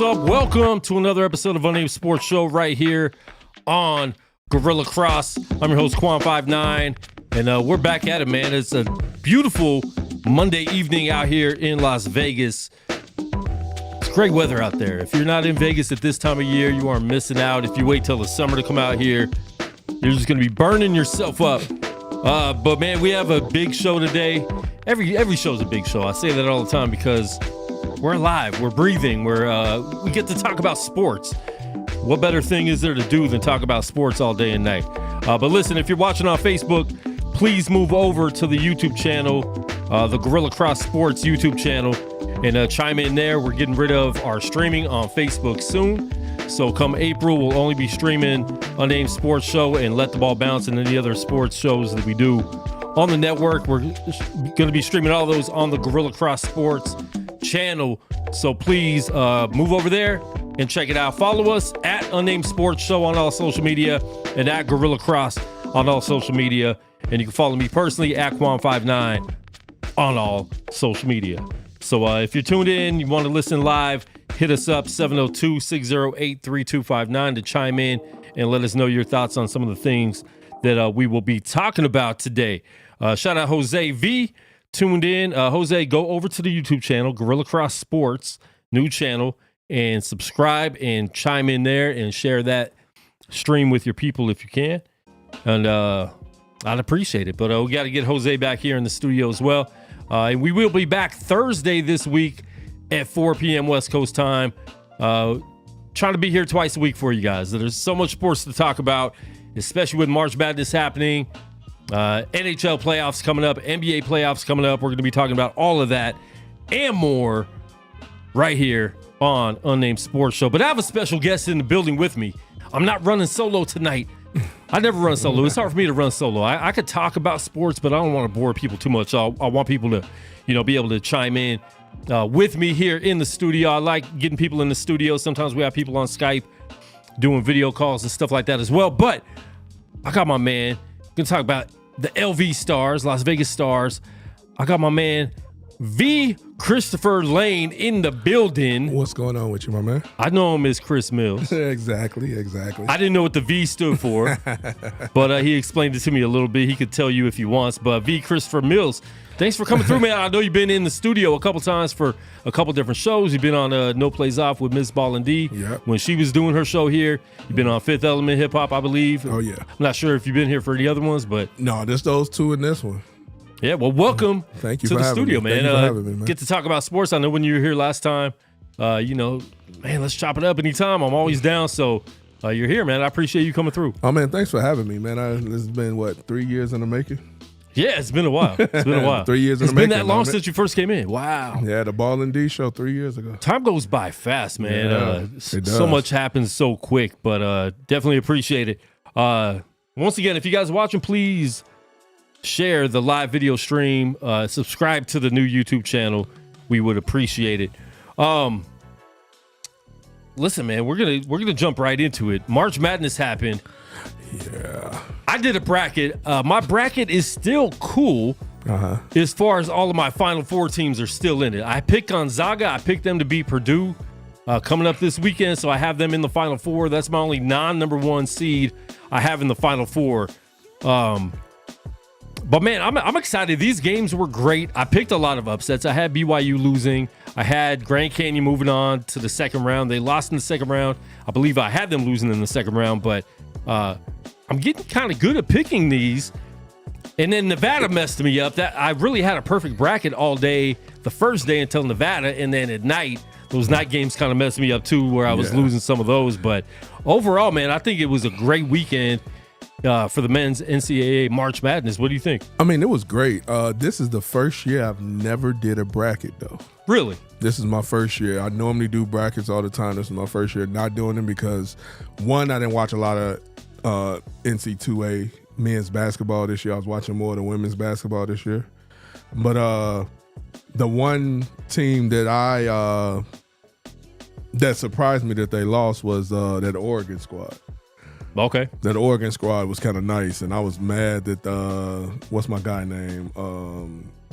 what's up? Welcome to another episode of Unnamed Sports Show right here on Gorilla Cross. I'm your host, Kwon Five-Nine, and we're back at it, man. It's a beautiful Monday evening out here in Las Vegas. It's great weather out there. If you're not in Vegas at this time of year, you are missing out. If you wait till the summer to come out here, you're just going to be burning yourself up. But, man, we have a big show today. Every show's a big show. I say that all the time because we're alive, we're breathing, we get to talk about sports. What better thing is there to do than talk about sports all day and night? But listen, if you're watching on Facebook, please move over to the YouTube channel, the Gorilla Cross Sports YouTube channel, and chime in there. We're getting rid of our streaming on Facebook soon. So come April, we'll only be streaming Unnamed Sports Show and Let the Ball Bounce and any other sports shows that we do on the network. We're going to be streaming all those on the Gorilla Cross Sports channel. So please move over there and check it out. Follow us at Unnamed Sports Show on all social media and at Gorilla Cross on all social media. And you can follow me personally at Kwon Five-Nine on all social media. So if you're tuned in, you want to listen live, hit us up 702-608-3259 to chime in and let us know your thoughts on some of the things that we will be talking about today. Shout out Jose V, tuned in. Jose, go over to the YouTube channel, Gorilla Cross Sports, new channel, and subscribe and chime in there and share that stream with your people if you can. And I'd appreciate it. But we got to get Jose back here in the studio as well. And we will be back Thursday this week at 4 p.m. West Coast time. Trying to be here twice a week for you guys. There's so much sports to talk about, especially with March Madness happening. NHL playoffs coming up, NBA playoffs coming up. We're going to be talking about all of that and more right here on Unnamed Sports Show. But I have a special guest in the building with me. I'm not running solo tonight. I never run solo. It's hard for me to run solo. I could talk about sports, but I don't want to bore people too much. I want people to, be able to chime in with me here in the studio. I like getting people in the studio. Sometimes we have people on Skype doing video calls and stuff like that as well. But I got my man. We're going to talk about the LV Stars, Las Vegas Stars. I got my man, V. Christopher Lane in the building. What's going on with you, my man? I know him as Chris Mills. Exactly. I didn't know what the V stood for, but he explained it to me a little bit. He could tell you if he wants, but V. Christopher Mills, thanks for coming through, man. I know you've been in the studio a couple times for a couple different shows. You've been on No Plays Off with Miss Ball and D when she was doing her show here. You've been on Fifth Element Hip Hop, I believe. Oh, yeah. I'm not sure if you've been here for the other ones, but no, just those two in this one. Yeah, well, welcome Thank you to for the having studio, me. man. Thank you for having me, man. Get to talk about sports. I know when you were here last time, man, let's chop it up anytime. I'm always down, so you're here, man. I appreciate you coming through. Oh, man, thanks for having me, man. This has been, 3 years in the making? Yeah, it's been a while. 3 years in the making. It's been that long since you first came in. Wow. Yeah, the Ball and D show 3 years ago. Time goes by fast, man. Yeah, it does. So much happens so quick, but definitely appreciate it. Once again, if you guys are watching, please share the live video stream. Subscribe to the new YouTube channel. We would appreciate it. Listen, man, we're gonna jump right into it. March Madness happened. Yeah. I did a bracket. My bracket is still cool as far as all of my Final Four teams are still in it. I picked Gonzaga. I picked them to beat Purdue coming up this weekend, so I have them in the Final Four. That's my only non-number one seed I have in the Final Four. But, man, I'm excited. These games were great. I picked a lot of upsets. I had BYU losing. I had Grand Canyon moving on to the second round. They lost in the second round. I believe I had them losing in the second round, but I'm getting kind of good at picking these. And then Nevada messed me up. That I really had a perfect bracket all day the first day until Nevada, and then at night, those night games kind of messed me up too, where I was losing some of those. But overall, man, I think it was a great weekend for the men's NCAA March Madness. What do you think? I mean, it was great. This is the first year I've never did a bracket, though. Really? This is my first year. I normally do brackets all the time. This is my first year not doing them because, one, I didn't watch a lot of NC2A men's basketball this year. I was watching more than women's basketball this year. But the one team that that surprised me that they lost was that Oregon squad. Okay. That Oregon squad was kind of nice, and I was mad that what's my guy name?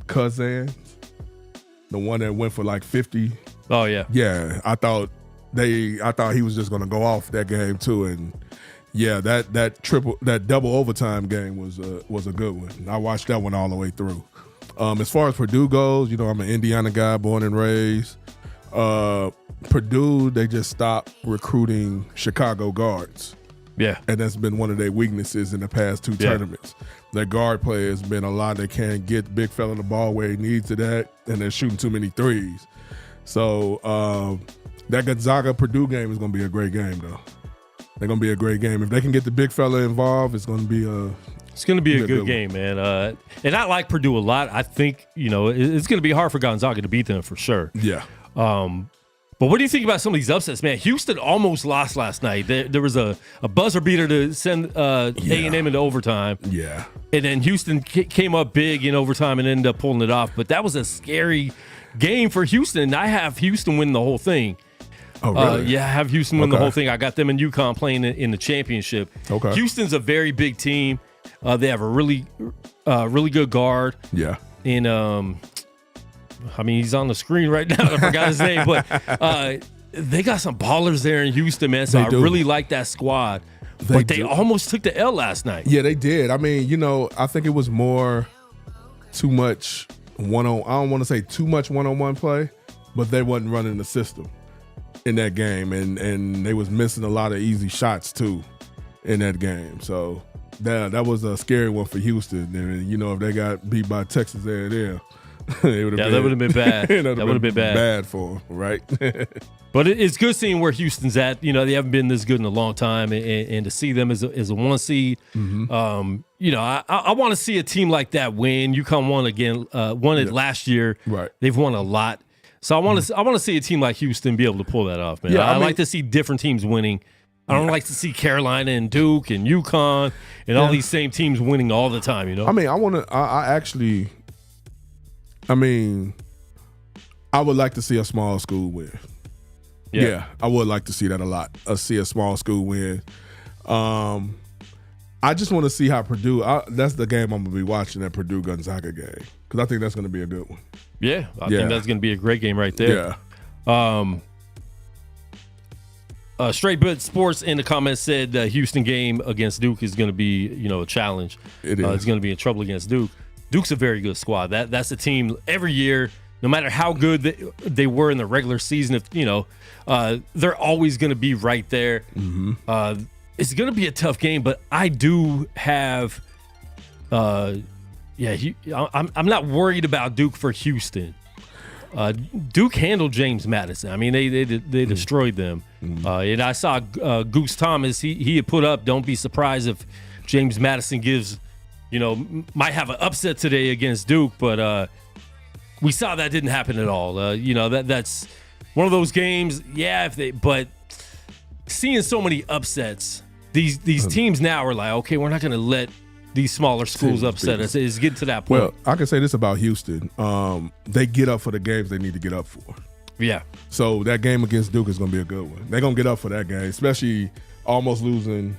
Cousins, the one that went for like 50. Oh yeah. Yeah, I thought I thought he was just going to go off that game too, and yeah, that double overtime game was a good one. I watched that one all the way through. As far as Purdue goes, I'm an Indiana guy, born and raised. Purdue, they just stopped recruiting Chicago guards. Yeah. And that's been one of their weaknesses in the past two tournaments. Their guard play has been a lot. They can't get big fella the ball where he needs it at, and they're shooting too many threes. So that Gonzaga-Purdue game is going to be a great game, though. They're going to be a great game. If they can get the big fella involved, it's going to be a good game, man. And I like Purdue a lot. I think, it's going to be hard for Gonzaga to beat them for sure. Yeah. But what do you think about some of these upsets, man? Houston almost lost last night. There was a buzzer beater to send A&M into overtime. Yeah. And then Houston came up big in overtime and ended up pulling it off. But that was a scary game for Houston. I have Houston win the whole thing. Oh, really? I have Houston win the whole thing. I got them in UConn playing in the championship. Okay. Houston's a very big team. They have a really good guard. Yeah. And he's on the screen right now. I forgot his name, but they got some ballers there in Houston, man. So I really like that squad. They almost took the L last night. Yeah, they did. I think it was more too much I don't want to say too much one-on-one play, but they wasn't running the system in that game, and they was missing a lot of easy shots too in that game. So that was a scary one for Houston. And if they got beat by Texas A&M, that would have been bad. That would have been bad for them, right? But it's good seeing where Houston's at. They haven't been this good in a long time, and to see them as a one seed, I want to see a team like that win. UConn won it last year. Right, they've won a lot, so I want to see a team like Houston be able to pull that off, man. Yeah, I like to see different teams winning. I don't like to see Carolina and Duke and UConn and all these same teams winning all the time. I would like to see a small school win. Yeah, I would like to see that a lot. See a small school win. I just want to see how Purdue. That's the game I'm going to be watching, that Purdue Gonzaga game, because I think that's going to be a good one. Yeah, I think that's going to be a great game right there. Yeah. Straight Bit Sports in the comments said Houston game against Duke is going to be a challenge. It is. It's going to be in trouble against Duke. Duke's a very good squad. That's a team every year, no matter how good they were in the regular season. If they're always going to be right there. Mm-hmm. It's going to be a tough game, but I do have. I'm not worried about Duke for Houston. Duke handled James Madison. They destroyed them. Mm-hmm. And I saw Goose Thomas. He had put up, don't be surprised if James Madison might have an upset today against Duke, but we saw that didn't happen at all. That's one of those games. Yeah, but seeing so many upsets, these teams now are like, okay, we're not going to let these smaller schools upset us. It's getting to that point. Well, I can say this about Houston: they get up for the games they need to get up for. Yeah. So that game against Duke is going to be a good one. They're going to get up for that game, especially almost losing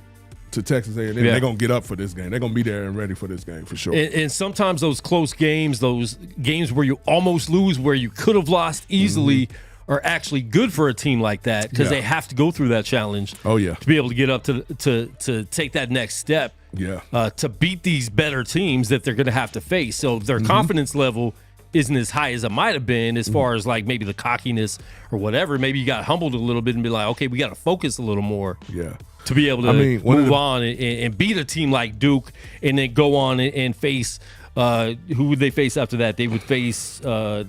to Texas A&M. They're going to get up for this game. They're going to be there and ready for this game for sure. And sometimes those close games, those games where you almost lose, where you could have lost easily, are actually good for a team like that, because they have to go through that challenge. Oh yeah, to be able to get up to take that next step. Yeah, to beat these better teams that they're going to have to face. So their confidence level isn't as high as it might have been, as far as like maybe the cockiness or whatever. Maybe you got humbled a little bit and be like, okay, we got to focus a little more. Yeah. To be able to move on and beat a team like Duke, and then go on and face who would they face after that? They would face the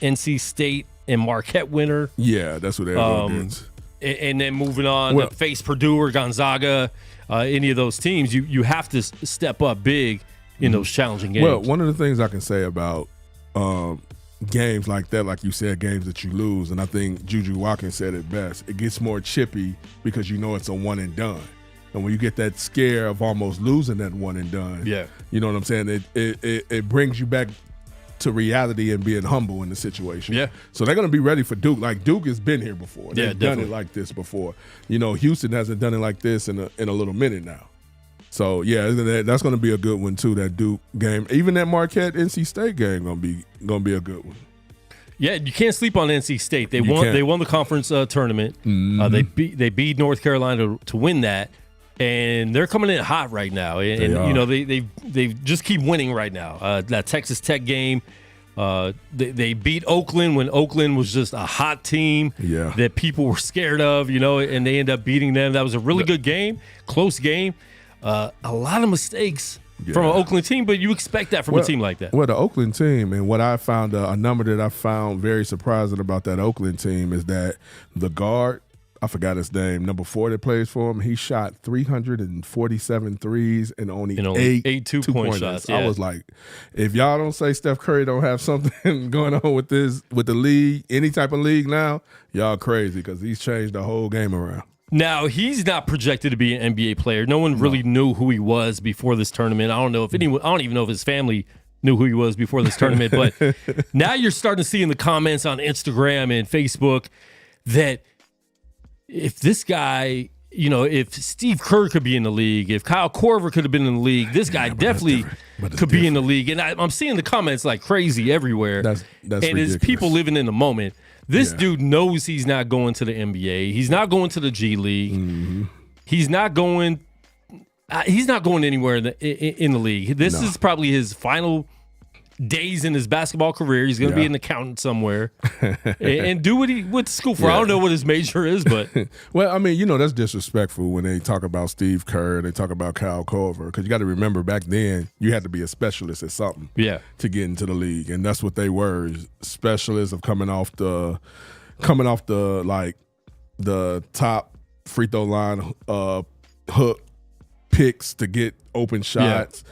NC State and Marquette winner. Yeah, that's what everyone gets. And then moving on to face Purdue or Gonzaga, any of those teams, you have to step up big in those challenging games. Well, one of the things I can say about games like that, like you said, games that you lose, and I think Juju Watkins said it best, it gets more chippy because it's a one and done. And when you get that scare of almost losing that one and done, you know what I'm saying? It brings you back to reality and being humble in the situation. Yeah. So they're going to be ready for Duke. Like, Duke has been here before. They've done it like this before. Houston hasn't done it like this in a little minute now. So yeah, that's going to be a good one too. That Duke game, even that Marquette NC State game, gonna be a good one. Yeah, you can't sleep on NC State. They You won. can't. They won the conference tournament. They beat North Carolina to win that, and they're coming in hot right now. And they just keep winning right now. That Texas Tech game, they beat Oakland when Oakland was just a hot team that people were scared of. And they end up beating them. That was a really good game, close game. A lot of mistakes from an Oakland team, but you expect that from a team like that. Well, the Oakland team, and what I found, a number that I found very surprising about that Oakland team is that the guard, I forgot his name, number 4 that plays for him, he shot 347 threes and only eight two-point shots. Yeah. I was like, if y'all don't say Steph Curry don't have something going on with the league, any type of league now, y'all crazy, because he's changed the whole game around. Now, he's not projected to be an NBA player. No one really knew who he was before this tournament. I don't even know if his family knew who he was before this tournament. But now you're starting to see in the comments on Instagram and Facebook that if this guy, if Steve Kerr could be in the league, if Kyle Korver could have been in the league, this guy definitely could be in the league. And I'm seeing the comments like crazy everywhere. That's and ridiculous. it's people living in the moment. This dude knows he's not going to the NBA. He's not going to the G League. Mm-hmm. He's not going anywhere in the league. This is probably his final days in his basketball career. He's going to be an accountant somewhere and do what he went to school for. I don't know what his major is, but well, I mean, that's disrespectful when they talk about Steve Kerr, they talk about Kyle Korver, because you got to remember back then you had to be a specialist at something to get into the league, and that's what they were, specialists of coming off the like the top free throw line hook picks to get open shots.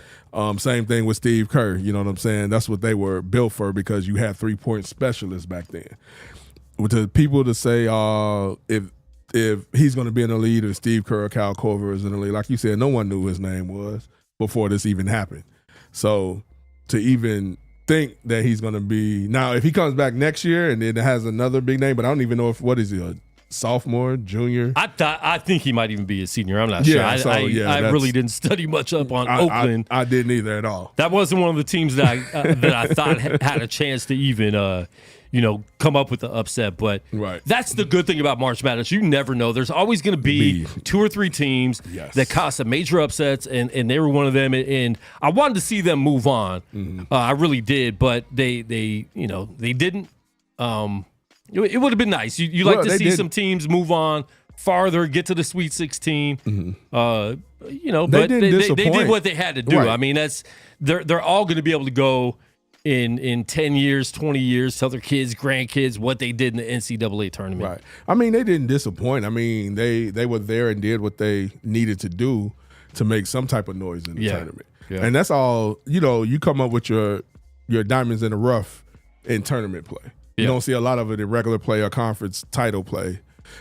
Same thing with Steve Kerr. You know what I'm saying? That's what they were built for, because you had 3-point specialists back then. With the people to say, if he's going to be in the league, or Steve Kerr or Kyle Korver is in the league, like you said, no one knew his name was before this even happened. So to even think that he's going to be, now if he comes back next year and it has another big name, but I don't even know what is he, a sophomore, junior? I think he might even be a senior. I'm not sure. I really didn't study much up on Oakland. I didn't either at all. That wasn't one of the teams that I thought had a chance to even come up with the upset. But that's the good thing about March Madness. You never know. There's always going to be 2 or 3 teams that cause some major upsets, and they were one of them. And I wanted to see them move on. I really did, but they didn't. It would have been nice. You like to see some teams move on farther, get to the Sweet 16. But they did what they had to do. I mean, they're all going to be able to go in 10 years, 20 years, tell their kids, grandkids what they did in the NCAA tournament. Right. I mean, they didn't disappoint. I mean, they were there and did what they needed to do to make some type of noise in the tournament. Yeah. And that's all. You come up with your diamonds in the rough in tournament play. You don't see a lot of it in regular play or conference title play,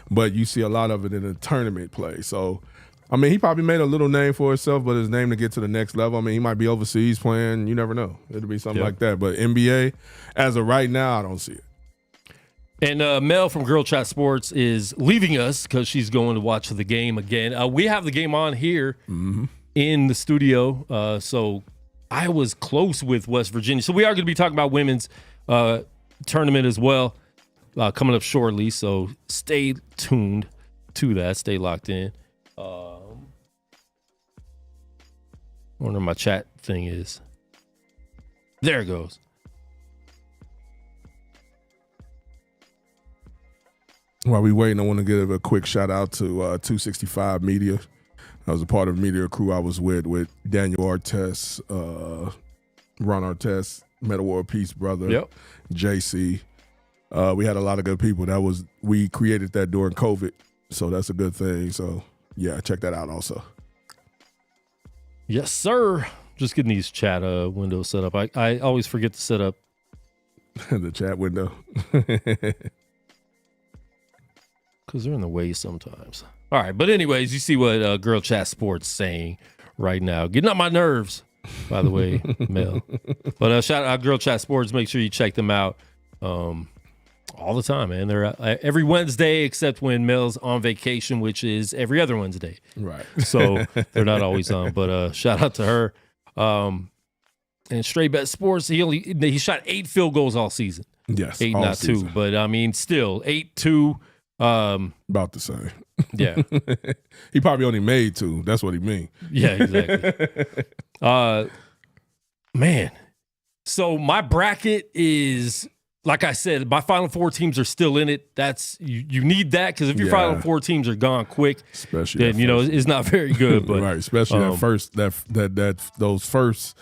but you see a lot of it in a tournament play. So, I mean, he probably made a little name for himself, but his name to get to the next level, I mean, he might be overseas playing. You never know. It'll be something like that. But NBA, as of right now, I don't see it. And Mel from Girl Chat Sports is leaving us because she's going to watch the game again. We have the game on here in the studio. So I was close with West Virginia. So we are going to be talking about women's tournament as well coming up shortly, so stay tuned to that. Stay locked in. I wonder where my chat thing is. There it goes. While we waiting, I want to give a quick shout out to 265 Media. I was a part of the media crew I was with Daniel Artest, Ron Artest, Metal World Peace brother, JC. We had a lot of good people. We created that during COVID, so that's a good thing. So yeah, check that out also. Yes, sir. Just getting these chat windows set up. I always forget to set up the chat window because they're in the way sometimes. All right, but anyways, you see what Girl Chat Sports saying right now. Getting on my nerves, by the way, Mel. But shout out Girl Chat Sports. Make sure you check them out all the time, man. They're every Wednesday except when Mel's on vacation, which is every other Wednesday. Right. So they're not always on. But shout out to her. And Straight Bet Sports, he shot 8 field goals all season. Yes, 8, all not season. 2. But I mean, still 8-2. About the same. Yeah. He probably only made 2. That's what he mean. Yeah, exactly. Man. So my bracket is, like I said, my Final Four teams are still in it. That's you need that, because if your Final Four teams are gone quick, especially then it's not very good. But right, especially those first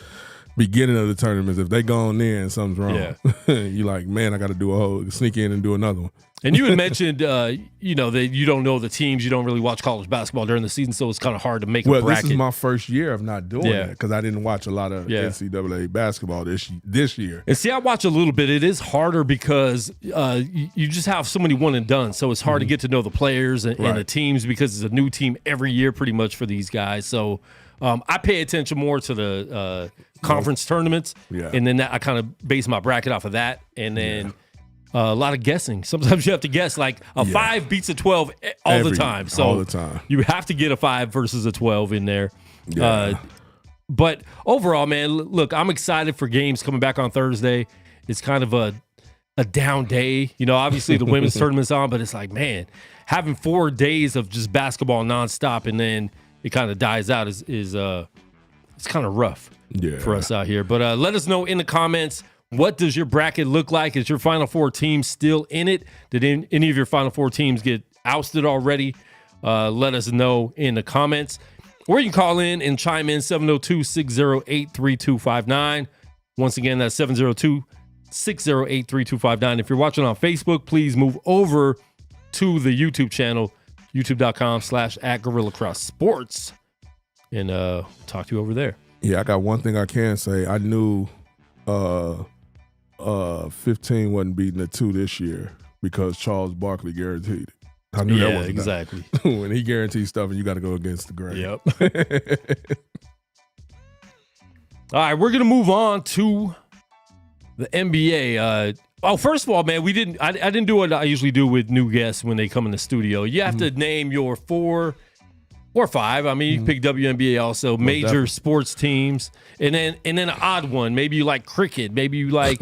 beginning of the tournaments. If they gone in, something's wrong. Yeah. You like, man, I got to do a whole sneak in and do another one. And you had mentioned, that you don't know the teams. You don't really watch college basketball during the season, so it's kind of hard to make a bracket. Well, this is my first year of not doing that, because I didn't watch a lot of NCAA basketball this year. And see, I watch a little bit. It is harder because you just have so many one and done, so it's hard to get to know the players and the teams, because it's a new team every year pretty much for these guys. So I pay attention more to the conference tournaments, and then I kind of base my bracket off of that, and then a lot of guessing. Sometimes you have to guess, like a 5 beats a 12 all the time. So all the time. You have to get a 5 versus a 12 in there. Yeah. But overall, man, look, I'm excited for games coming back on Thursday. It's kind of a down day. Obviously the women's tournament's on, but it's like, man, having 4 days of just basketball nonstop and then it kind of dies out is it's kind of rough for us out here. But let us know in the comments, what does your bracket look like? Is your Final Four team still in it? Did any of your Final Four teams get ousted already? Let us know in the comments. Or you can call in and chime in, 702-608-3259. Once again, that's 702-608-3259. If you're watching on Facebook, please move over to the YouTube channel, youtube.com/@GorillaCrossSports, and talk to you over there. Yeah, I got one thing I can say. I knew 15 wasn't beating the 2 this year because Charles Barkley guaranteed it. I knew that wasn't exactly. When he guarantees stuff, and you got to go against the grain. Yep. All right, we're gonna move on to the NBA. First of all, man, I didn't do what I usually do with new guests when they come in the studio. You have to name your 4 or 5. I mean, you can pick WNBA also, major sports teams, and then an odd one. Maybe you like cricket. Maybe you like,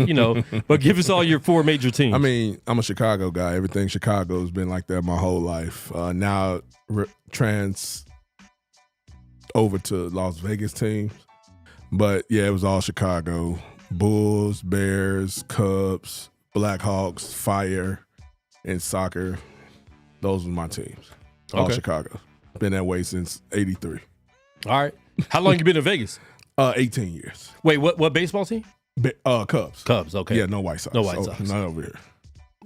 but give us all your 4 major teams. I mean, I'm a Chicago guy. Everything Chicago has been like that my whole life. Now trans over to Las Vegas teams. But, yeah, it was all Chicago. Bulls, Bears, Cubs, Blackhawks, Fire, and soccer. Those were my teams. All Chicago. Been that way since '83. All right. How long you been in Vegas? 18 years. Wait, what baseball team? Cubs. Cubs, okay. Yeah, no White Sox. No White Sox. Not over here.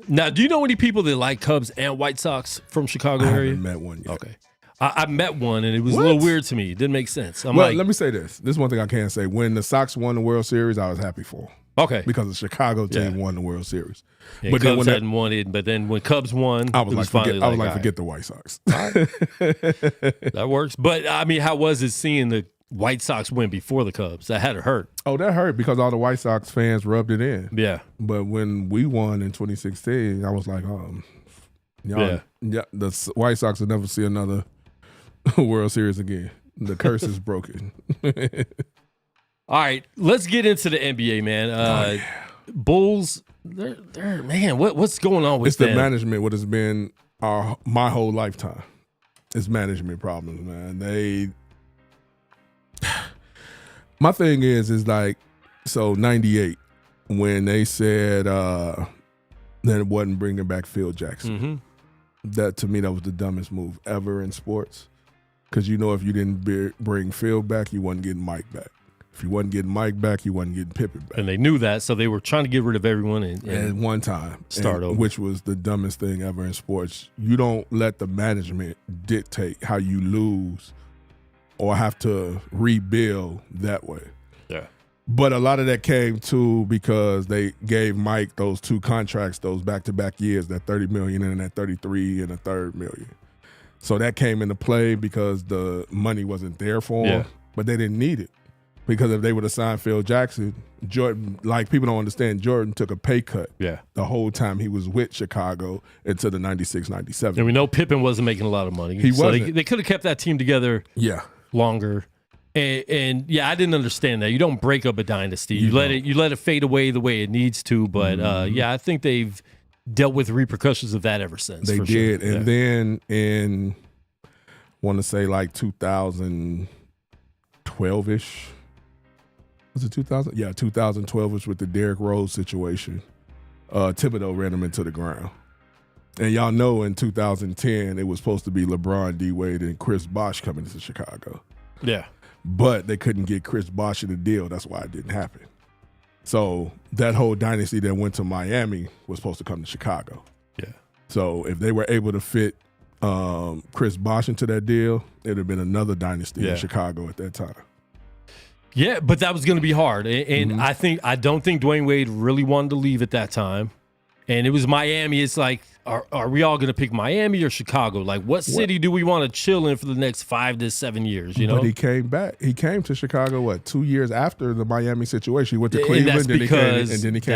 Now, do you know any people that like Cubs and White Sox from Chicago area? I haven't met one yet. Okay. I met one, and it was a little weird to me. It didn't make sense. Let me say this. This is one thing I can say. When the Sox won the World Series, I was happy for them. Okay. Because the Chicago team won the World Series. Yeah, but Cubs hadn't won it, but then when Cubs won, I was like, forget the White Sox. That works. But, I mean, how was it seeing the White Sox win before the Cubs? That had to hurt. Oh, that hurt because all the White Sox fans rubbed it in. Yeah. But when we won in 2016, I was like, the White Sox will never see another World Series again. The curse is broken. All right, let's get into the NBA, man. Bulls, they're man, what's going on with them? It's the management. What has been my whole lifetime. It's management problems, man. My thing is like, so 98 when they said that it wasn't bringing back Phil Jackson. That to me, that was the dumbest move ever in sports. Because if you didn't bring Phil back, you wasn't getting Mike back. If you wasn't getting Mike back, you wasn't getting Pippen back. And they knew that, so they were trying to get rid of everyone at one time. Start over. Which was the dumbest thing ever in sports. You don't let the management dictate how you lose or have to rebuild that way. Yeah. But a lot of that came too because they gave Mike those 2 contracts, those back-to-back years, that $30 million and that $33 and a third million. So that came into play because the money wasn't there for them, but they didn't need it. Because if they would have signed Phil Jackson, Jordan, like people don't understand, Jordan took a pay cut the whole time he was with Chicago until the 96, 97. And we know Pippen wasn't making a lot of money. He wasn't. They could have kept that team together longer. And yeah, I didn't understand that. You don't break up a dynasty. You let it fade away the way it needs to. But yeah, I think they've dealt with repercussions of that ever since. They for did. sure. And then in, want to say like 2012-ish. Was it 2000? Yeah, 2012-ish with the Derrick Rose situation. Thibodeau ran him into the ground. And y'all know in 2010, it was supposed to be LeBron, D-Wade, and Chris Bosh coming to Chicago. Yeah. But they couldn't get Chris Bosh in the deal. That's why it didn't happen. So that whole dynasty that went to Miami was supposed to come to Chicago. Yeah. So if they were able to fit Chris Bosh into that deal, it would have been another dynasty in Chicago at that time. Yeah, but that was going to be hard. And I don't think Dwayne Wade really wanted to leave at that time. And it was Miami. It's like, are we all going to pick Miami or Chicago? Like, what city do we want to chill in for the next 5 to 7 years? You know, but he came back. He came to Chicago 2 years after the Miami situation. He went to Cleveland, and then he came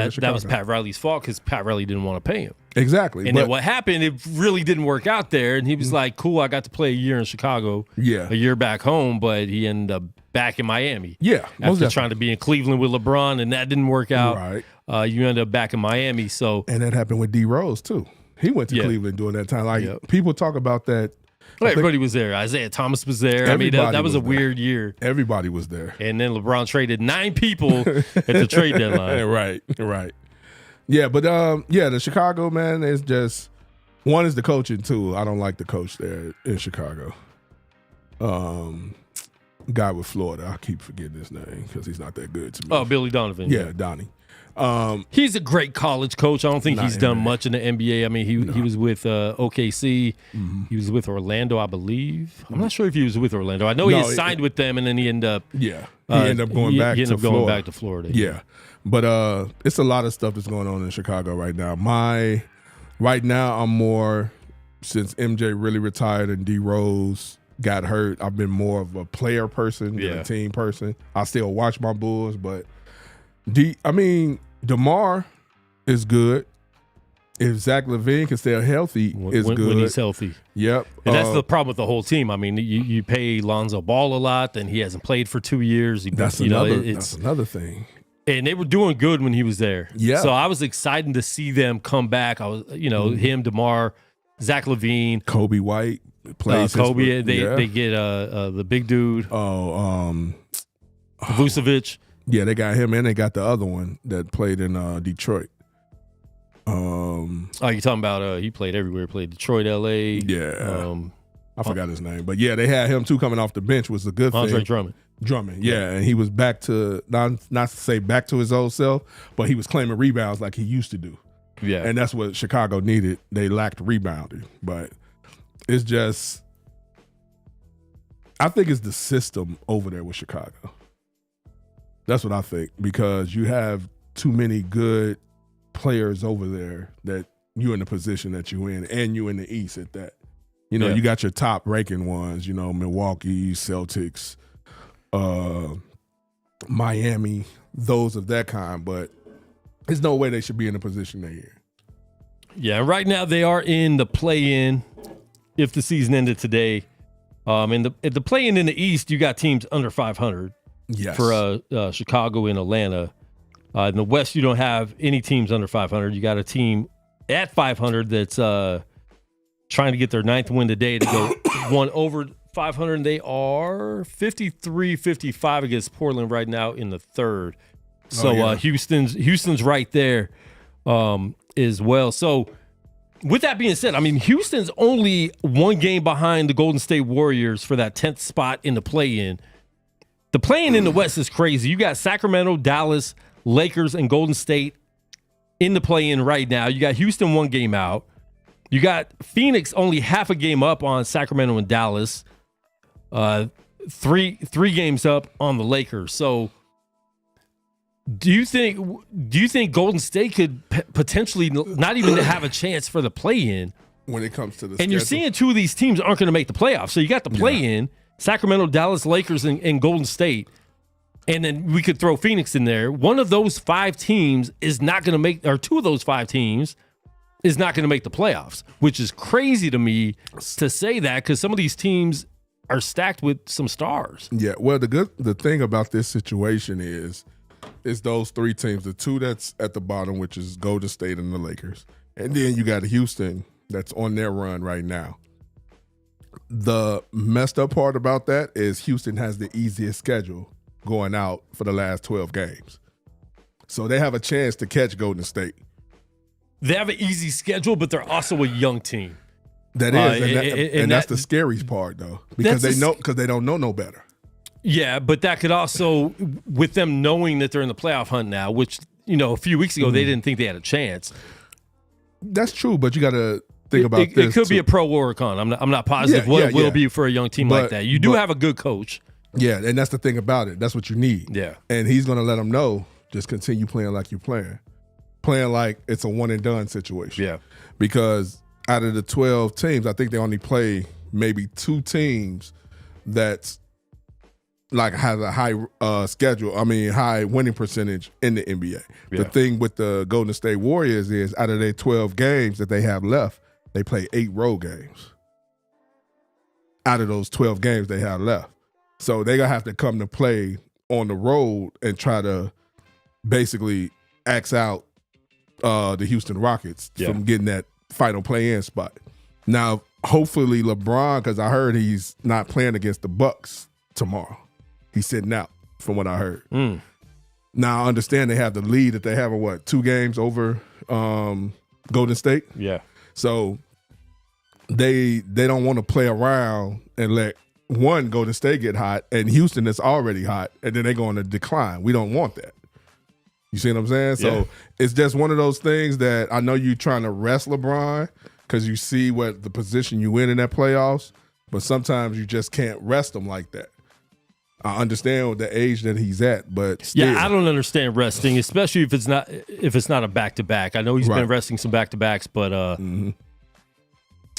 to Chicago. That was Pat Riley's fault because Pat Riley didn't want to pay him. Exactly. And then what happened? It really didn't work out there. And he was like, "Cool, I got to play a year in Chicago, a year back home." But he ended up back in Miami. Yeah, after trying to be in Cleveland with LeBron, and that didn't work out. Right. You end up back in Miami. So, and that happened with D Rose too. He went to Cleveland during that time. Like people talk about that. Well, everybody was there. Isaiah Thomas was there. I mean, that was a weird year. Everybody was there. And then LeBron traded 9 people at the trade deadline. Right. Yeah, but the Chicago, man, is just one is the coaching too. I don't like the coach there in Chicago. Guy with Florida, I keep forgetting his name because he's not that good to me. Oh, Billy Donovan. Yeah, Donnie. He's a great college coach. I don't think he's done much in the NBA. I mean, he was with OKC. Mm-hmm. He was with Orlando, I believe. I'm not sure if he was with Orlando. I know he signed with them, and then he ended up he ended up going back to Florida. Yeah. But it's a lot of stuff that's going on in Chicago right now. Right now I'm more, since MJ really retired and D Rose got hurt, I've been more of a player person than a team person. I still watch my Bulls, but DeMar is good. If Zach LaVine can stay healthy, is good. When he's healthy. Yep. And that's the problem with the whole team. I mean, you pay Lonzo Ball a lot, and he hasn't played for 2 years. That's another thing. And they were doing good when he was there. Yeah. So I was excited to see them come back. I was, him, DeMar, Zach LaVine, Kobe White plays. Kobe. They get the big dude. Vucevic. Yeah, they got him, and they got the other one that played in Detroit. You're talking about he played everywhere. Played Detroit, L.A. Yeah. I forgot his name, but yeah, they had him too coming off the bench, was a good thing. Andre Drummond, yeah, and he was back to not to say back to his old self, but he was claiming rebounds like he used to do. Yeah, and that's what Chicago needed. They lacked rebounding, but it's just, I think it's the system over there with Chicago. That's what I think, because you have too many good players over there that you're in the position that you're in, and you're in the East at that. You got your top ranking ones, Milwaukee, Celtics, Miami, those of that kind, but there's no way they should be in the position they're in. Yeah, right now they are in the play-in if the season ended today. And the play-in in the East, you got teams under 500 for Chicago and Atlanta. In the West, you don't have any teams under 500. You got a team at 500 that's trying to get their 9th win today to go one over 500, and they are 53-55 against Portland right now in the 3rd. So Houston's right there as well. So with that being said, I mean, Houston's only 1 game behind the Golden State Warriors for that 10th spot in the play-in. The play-in in the West is crazy. You got Sacramento, Dallas, Lakers, and Golden State in the play-in right now. You got Houston 1 game out. You got Phoenix only half a game up on Sacramento and Dallas. Three games up on the Lakers. So do you think Golden State could potentially not even have a chance for the play-in when it comes to the and schedule? You're seeing 2 of these teams aren't going to make the playoffs. So you got the play-in, Sacramento, Dallas, Lakers, and Golden State. And then we could throw Phoenix in there. One of those 5 teams is not going to make, or 2 of those 5 teams is not going to make the playoffs, which is crazy to me to say that, because some of these teams are stacked with some stars. Yeah, well, the thing about this situation is those three teams, the two that's at the bottom, which is Golden State and the Lakers, and then you got Houston that's on their run right now. The messed up part about that is Houston has the easiest schedule going out for the last 12 games. So they have a chance to catch Golden State. They have an easy schedule, but they're also a young team. That is, and that's the scariest part, though, because they don't know no better. Yeah, but that could also, with them knowing that they're in the playoff hunt now, which, a few weeks ago they didn't think they had a chance. That's true, but you got to think about this. It could be a pro or a con. I'm not positive what it will be for a young team like that. You do have a good coach. Yeah, and that's the thing about it. That's what you need. Yeah. And he's going to let them know, just continue playing like you're playing. Playing like it's a one-and-done situation. Yeah. Because out of the 12 teams, I think they only play maybe 2 teams that's like has a high high winning percentage in the NBA. Yeah. The thing with the Golden State Warriors is out of their 12 games that they have left, they play 8 road games. Out of those 12 games they have left. So they're going to have to come to play on the road and try to basically X out the Houston Rockets from getting that final play-in spot. Now, hopefully LeBron, because I heard he's not playing against the Bucks tomorrow. He's sitting out, from what I heard. Now, I understand they have the lead that they have in 2 games over Golden State? Yeah. So they don't want to play around and let Golden State get hot, and Houston is already hot, and then they're going to decline. We don't want that. You see what I'm saying? So it's just one of those things that I know you're trying to rest LeBron because you see what the position you in that playoffs, but sometimes you just can't rest him like that. I understand the age that he's at, but still. Yeah, I don't understand resting, especially if it's not a back-to-back. I know he's been resting some back-to-backs, but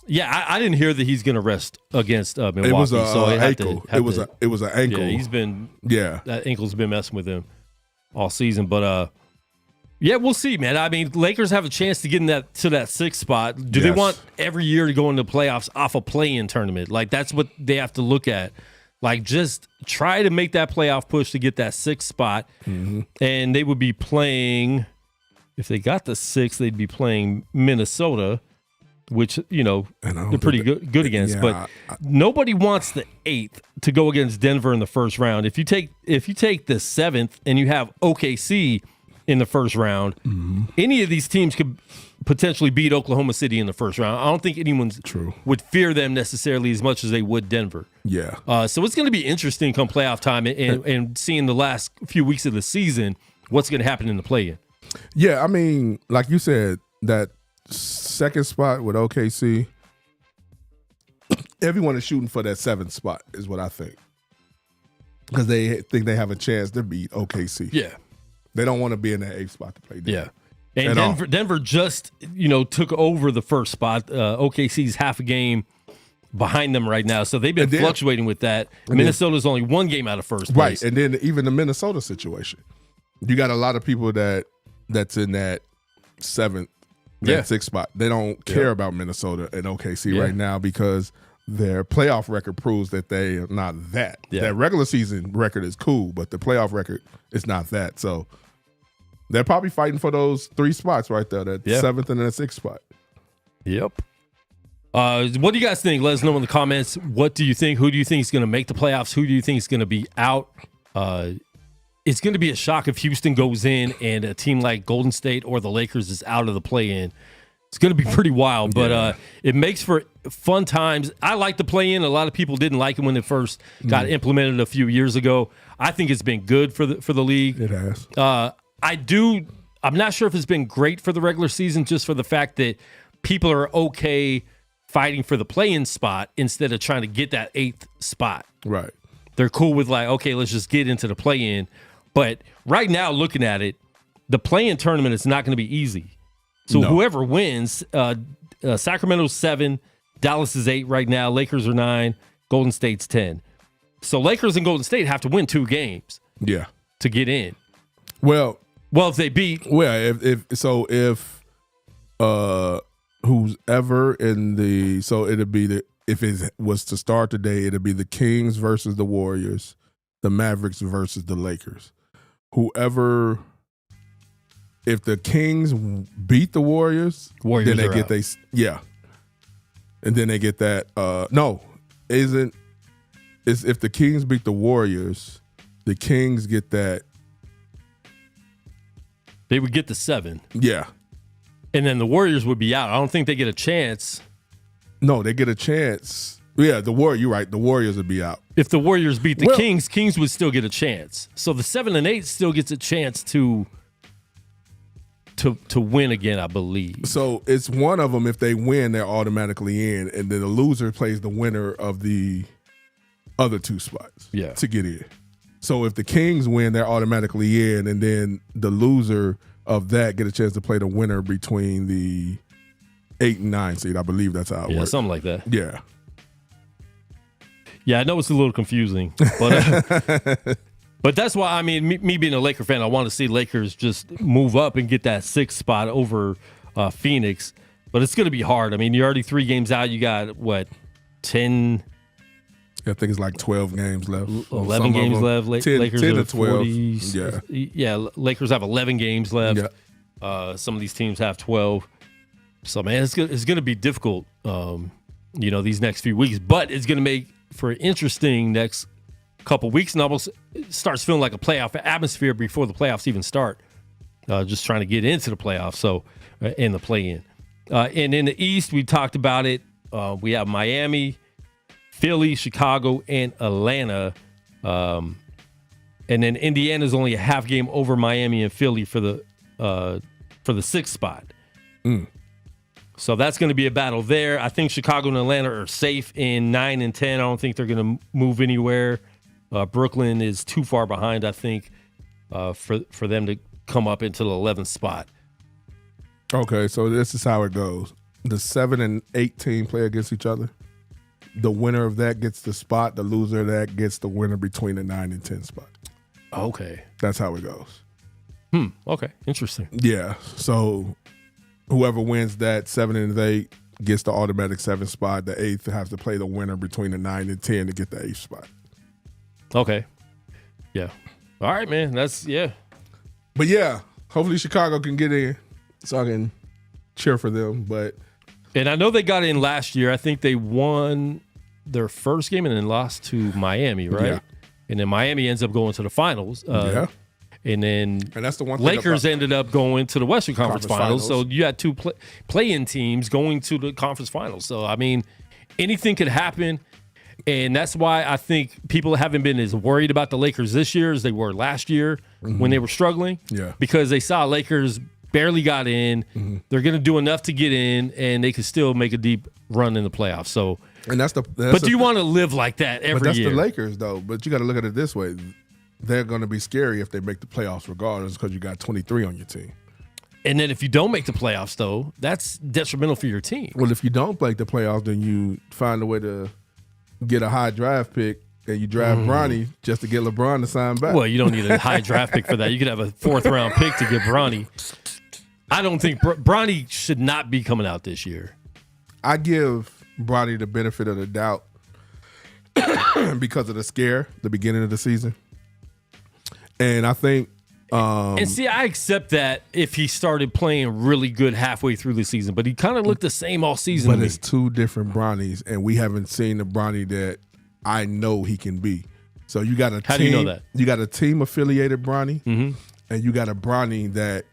yeah, I didn't hear that he's going to rest against Milwaukee. It was an ankle. It was an ankle. Yeah, he's been that ankle's been messing with him all season, but yeah, we'll see, man. I mean, Lakers have a chance to get in that 6th spot. Do they want every year to go into playoffs off a play-in tournament? Like that's what they have to look at. Like just try to make that playoff push to get that 6th spot, and they would be playing. If they got the 6th, they'd be playing Minnesota, which they're pretty good against. But nobody wants the 8th to go against Denver in the first round. If you take the 7th and you have OKC in the first round, any of these teams could potentially beat Oklahoma City in the first round. I don't think anyone would fear them necessarily as much as they would Denver. Yeah. So it's going to be interesting come playoff time and seeing the last few weeks of the season, what's going to happen in the play-in. Yeah, I mean, like you said, that 2nd spot with OKC, everyone is shooting for that 7th spot is what I think. Because they think they have a chance to beat OKC. Yeah. They don't want to be in that 8th spot to play Denver. Yeah. And Denver just, took over the first spot. OKC's half a game behind them right now. So they've been fluctuating with that. Minnesota's only 1 game out of first place. Right. And then even the Minnesota situation. You got a lot of people that's in that 7th, 6th spot. They don't care about Minnesota and OKC right now because their playoff record proves that they are not that. Yeah. That regular season record is cool, but the playoff record is not that. So they're probably fighting for those 3 spots right there, that 7th and that 6th spot. Yep. What do you guys think? Let us know in the comments. What do you think? Who do you think is going to make the playoffs? Who do you think is going to be out? It's going to be a shock if Houston goes in and a team like Golden State or the Lakers is out of the play-in. It's going to be pretty wild, but it makes for fun times. I like the play-in. A lot of people didn't like it when it first got implemented a few years ago. I think it's been good for the league. It has. I'm not sure if it's been great for the regular season just for the fact that people are okay fighting for the play-in spot instead of trying to get that 8th spot. Right. They're cool with okay, let's just get into the play-in. But right now, looking at it, the play-in tournament is not going to be easy. So whoever wins, Sacramento's 7, Dallas is 8 right now, Lakers are 9, Golden State's 10. So Lakers and Golden State have to win 2 games to get in. Well, if they beat... Well, if who's ever in the... So it'll be if it was to start today, it'd be the Kings versus the Warriors, the Mavericks versus the Lakers. Whoever, if the Kings beat the Warriors then they get and then they get that. It's if the Kings beat the Warriors, the Kings get that. They would get the 7. Yeah. And then the Warriors would be out. I don't think they get a chance. No, they get a chance. Yeah, you're right. The Warriors would be out. If the Warriors beat the Kings, Kings would still get a chance. So the 7 and 8 still gets a chance to win again, I believe. So it's one of them. If they win, they're automatically in, and then the loser plays the winner of the other 2 spots to get in. So if the Kings win, they're automatically in, and then the loser of that get a chance to play the winner between the 8 and 9 seed. I believe that's how it works. Yeah, something like that. Yeah. Yeah, I know it's a little confusing, but but that's why, I mean, me being a Laker fan, I want to see Lakers just move up and get that 6th spot over Phoenix. But it's going to be hard. I mean, you're already 3 games out. You got, 10? I think it's like 12 games left. 11 games left. 10 to 12. 40, yeah, Lakers have 11 games left. Yeah. Some of these teams have 12. So, man, it's going to be difficult, these next few weeks. But it's going to make for an interesting next couple weeks, and almost starts feeling like a playoff atmosphere before the playoffs even start. Just trying to get into the playoffs, so in the play-in. And in the East, we talked about it. We have Miami, Philly, Chicago, and Atlanta. And then Indiana's only a half game over Miami and Philly for the 6th spot. So that's going to be a battle there. I think Chicago and Atlanta are safe in 9 and 10. I don't think they're going to move anywhere. Brooklyn is too far behind, I think, for them to come up into the 11th spot. Okay, so this is how it goes. The 7 and 8 team play against each other. The winner of that gets the spot. The loser of that gets the winner between the 9 and 10 spot. Okay. That's how it goes. Okay. Interesting. Yeah. So whoever wins that 7 and 8 gets the automatic 7th spot. The 8th has to play the winner between the 9 and 10 to get the 8th spot. Okay. Yeah. All right, man. But yeah, hopefully Chicago can get in so I can cheer for them. And I know they got in last year. I think they won their first game and then lost to Miami, right? Yeah. And then Miami ends up going to the finals. And that's the one thing Lakers ended up going to the Western Conference Finals. So you had 2 play-in teams going to the conference finals. So, I mean, anything could happen. And that's why I think people haven't been as worried about the Lakers this year as they were last year when they were struggling. Yeah. Because they saw Lakers barely got in. They're going to do enough to get in, and they could still make a deep run in the playoffs. So, but do you want to live like that every year? But that's the Lakers, though. But you got to look at it this way. They're going to be scary if they make the playoffs regardless because you got 23 on your team. And then if you don't make the playoffs, though, that's detrimental for your team. Well, if you don't make the playoffs, then you find a way to get a high draft pick and you draft Bronny just to get LeBron to sign back. Well, you don't need a high draft pick for that. You could have a 4th-round pick to get Bronny. I don't think Bronny should not be coming out this year. I give Bronny the benefit of the doubt because of the scare, the beginning of the season. And I think and see, I accept that if he started playing really good halfway through the season, but he kind of looked the same all season. But it's 2 different Bronnies, and we haven't seen the Bronny that I know he can be. So you got a How do you know that? You got a team affiliated Bronny, and you got a Bronny that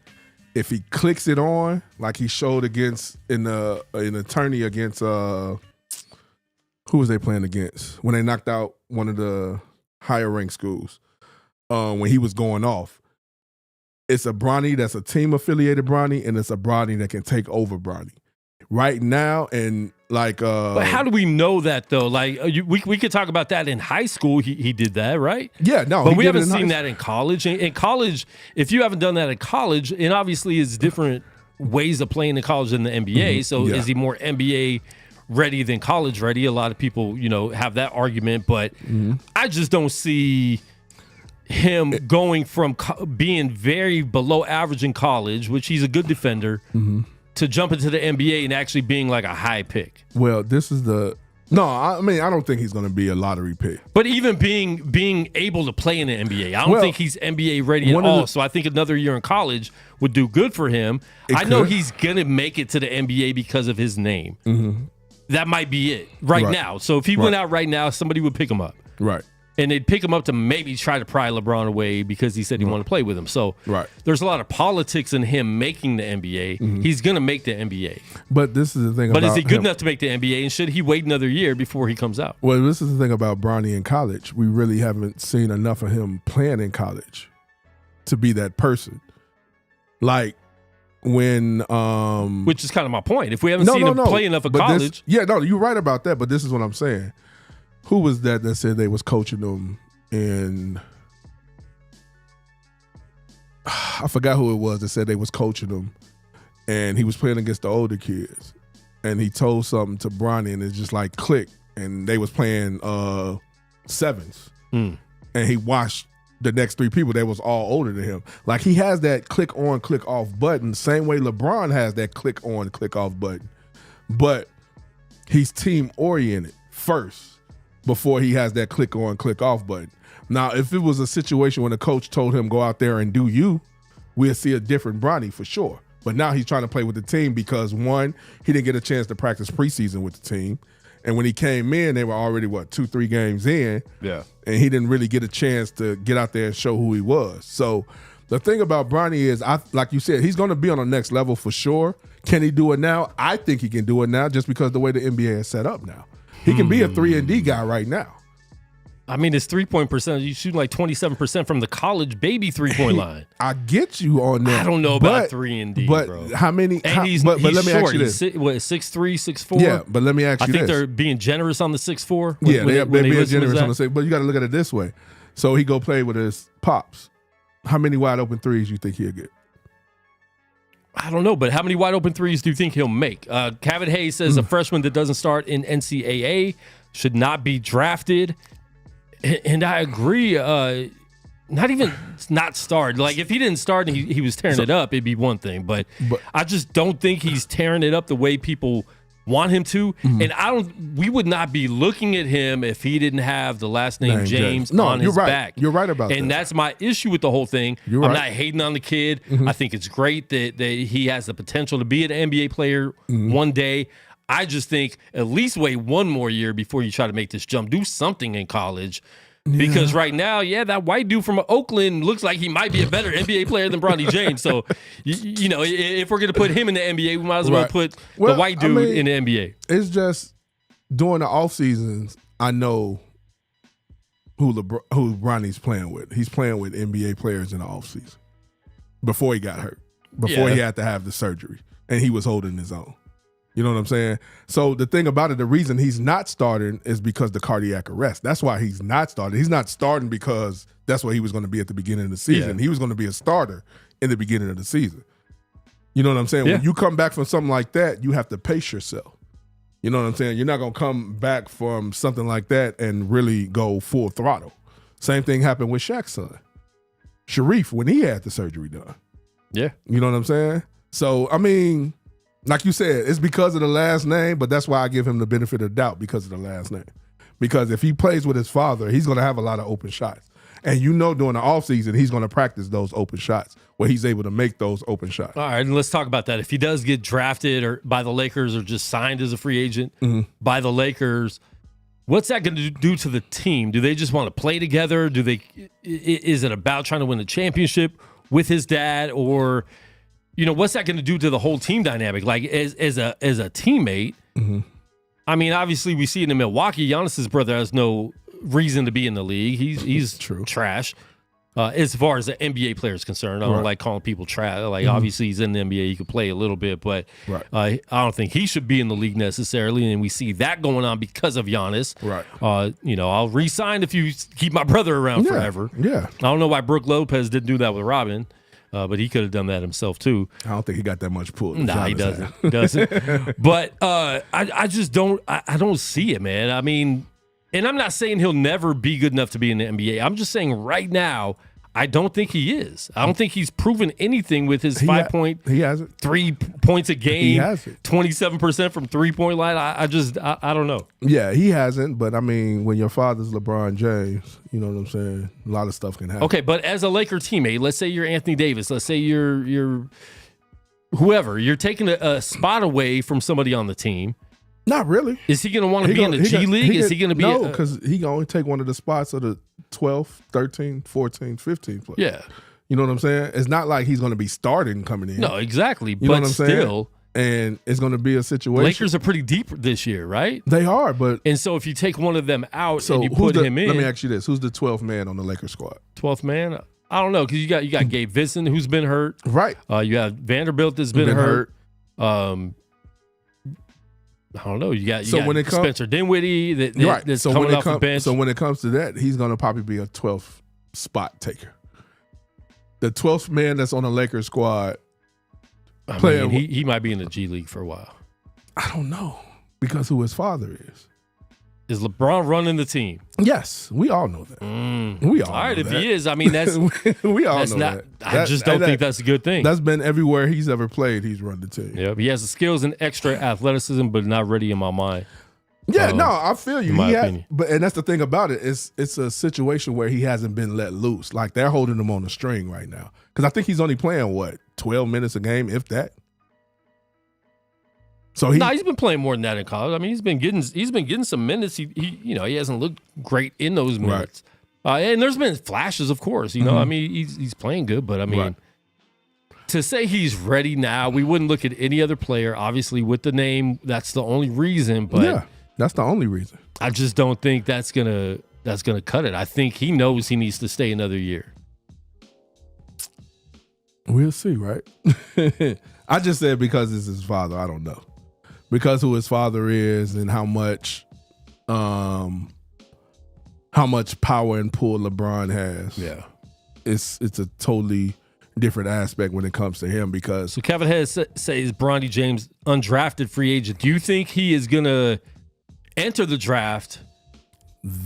if he clicks it on, like he showed against in the tourney against who was they playing against when they knocked out one of the higher ranked schools when he was going off. It's a Bronny that's a team affiliated Bronny, and it's a Bronny that can take over Bronny right now. And like, but how do we know that though? Like, we could talk about that in high school. He did that, right? Yeah, no, but we haven't seen that in college. In college, if you haven't done that in college, and obviously it's different ways of playing in college than the NBA. So is he more NBA ready than college ready? A lot of people, have that argument, but I just don't see him going from being very below average in college, which he's a good defender, to jump into the NBA and actually being like a high pick. Well, this is the No, I mean, I don't think he's going to be a lottery pick. But even being able to play in the NBA, I don't think he's NBA ready at all. So I think another year in college would do good for him. I know he's going to make it to the NBA because of his name. Mm-hmm. That might be it right now. So if he went out right now, somebody would pick him up. Right. And they'd pick him up to maybe try to pry LeBron away because he said he wanted to play with him. So there's a lot of politics in him making the NBA. Mm-hmm. He's going to make the NBA. But this is the thing But about is he good him. enough to make the NBA? And should he wait another year before he comes out? Well, this is the thing about Bronny in college. We really haven't seen enough of him playing in college to be that person. Like when which is kind of my point. If we haven't seen him play enough of college. You're right about that, but this is what I'm saying. Who was that said they was coaching them in I forgot who it was that said they was coaching him and he was playing against the older kids and he told something to Bronny and it just like clicked and they was playing sevens and he watched the next three people that was all older than him. Like he has that click on, click off button, same way LeBron has that click on, click off button. But he's team oriented first before he has that click on, click off button. Now, if it was a situation when a coach told him go out there and do you, we'll see a different Bronny for sure. But now he's trying to play with the team because, one, he didn't get a chance to practice preseason with the team. And when he came in, they were already, 2-3 games in. Yeah. And he didn't really get a chance to get out there and show who he was. So the thing about Bronny is, like you said, he's going to be on the next level for sure. Can he do it now? I think he can do it now just because the way the NBA is set up now. He can be a 3-and-D guy right now. I mean, his 3-point percentage, you shoot like 27% from the college baby 3-point line. I get you on that. I don't know about 3-and-D, but bro. How many? And he's let me short. ask you this. He's 6'3", 6'4"? Yeah, but let me ask you this. I think they're being generous on the 6'4". Yeah, they're being generous on the 6'4", but you got to look at it this way. So he go play with his pops. How many wide open threes you think he'll get? I don't know, but how many wide open threes do you think he'll make? Kevin Hayes says a freshman that doesn't start in NCAA should not be drafted. And I agree. Not even not start. Like if he didn't start and he was tearing it up, it'd be one thing. But I just don't think he's tearing it up the way people want him to. And we would not be looking at him if he didn't have the last name James on his back. You're right about that. And that's my issue with the whole thing. I'm not hating on the kid. I think it's great that he has the potential to be an NBA player one day. I just think at least wait one more year before you try to make this jump. Do something in college. Because right now, that white dude from Oakland looks like he might be a better NBA player than Bronny James. So, you know, if we're going to put him in the NBA, we might as well put the white dude in the NBA. It's just during the off seasons, I know who Bronny's playing with. He's playing with NBA players in the off season before he got hurt, before he had to have the surgery, and he was holding his own. You know what I'm saying? So the thing about it, the reason he's not starting is because the cardiac arrest. That's why he's not starting. He's not starting because that's what he was going to be at the beginning of the season. He was going to be a starter in the beginning of the season. You know what I'm saying? When you come back from something like that, you have to pace yourself. You know what I'm saying? You're not going to come back from something like that and really go full throttle. Same thing happened with Shaq's son, Sharif, when he had the surgery done. Yeah. You know what I'm saying? So, I mean, like you said, it's because of the last name, but that's why I give him the benefit of the doubt because of the last name. Because if he plays with his father, he's going to have a lot of open shots. And you know during the offseason, he's going to practice those open shots where he's able to make those open shots. All right, and let's talk about that. If he does get drafted or by the Lakers or just signed as a free agent by the Lakers, what's that going to do to the team? Do they just want to play together? Is it about trying to win a championship with his dad, or what's that going to do to the whole team dynamic? Like as a teammate, I mean, obviously we see it in Milwaukee. Giannis's brother has no reason to be in the league. He's true trash as far as the NBA player is concerned. I don't like calling people trash. Like obviously he's in the NBA, he could play a little bit, but I don't think he should be in the league necessarily. And we see that going on because of Giannis. Right. I'll re-sign if you keep my brother around forever. Yeah. I don't know why Brooke Lopez didn't do that with Robin. But he could have done that himself too. I don't think he got that much pull. Nah, he doesn't. He doesn't. But I just don't. I don't see it, man. I mean, and I'm not saying he'll never be good enough to be in the NBA. I'm just saying right now, I don't think he is. I don't think he's proven anything with his 3 points a game. He hasn't. 27% from 3-point line. I don't know. Yeah, he hasn't. But I mean, when your father's LeBron James, you know what I'm saying? A lot of stuff can happen. Okay, but as a Laker teammate, let's say you're Anthony Davis. Let's say you're whoever. You're taking a spot away from somebody on the team. Not really. Is he going to want to be in the G League? Is he going to be? No, because he can only take one of the spots of the 12th, 13th, 14th, 15th place. Yeah. You know what I'm saying? It's not like he's going to be starting coming in. No, exactly. You know but what I'm still. Saying? And it's going to be a situation. Lakers are pretty deep this year, right? They are, but. And so if you take one of them out and you put him in. Let me ask you this. Who's the 12th man on the Lakers squad? 12th man? I don't know, because you got Gabe Vincent, who's been hurt. Right. You have Vanderbilt that's been hurt. I don't know. You got Spencer Dinwiddie that's coming off the bench. So when it comes to that, he's going to probably be a 12th spot taker. The 12th man that's on the Lakers squad. He might be in the G League for a while. I don't know, because who his father is. Is LeBron running the team? Yes, we all know that. We all know right, if that. he is, I mean, that's we all know that. I just don't think that's a good thing. That's been everywhere he's ever played. He's run the team. Yeah, he has the skills and extra athleticism, but not ready in my mind. Yeah, no, I feel you. In my opinion. And that's the thing about it. It's a situation where he hasn't been let loose. Like, they're holding him on a string right now. Because I think he's only playing 12 minutes a game, if that. So he's been playing more than that in college. I mean, he's been getting some minutes. He hasn't looked great in those minutes. Right. And there's been flashes, of course. You know, I mean, he's playing good, but I mean, to say he's ready now, we wouldn't look at any other player. Obviously, with the name, that's the only reason. But yeah, that's the only reason. I just don't think that's gonna cut it. I think he knows he needs to stay another year. We'll see, right? I just said because it's his father. I don't know. Because who his father is and how much power and pull LeBron has. Yeah. It's a totally different aspect when it comes to him, because so Kevin Hayes says Bronny James undrafted free agent. Do you think he is gonna enter the draft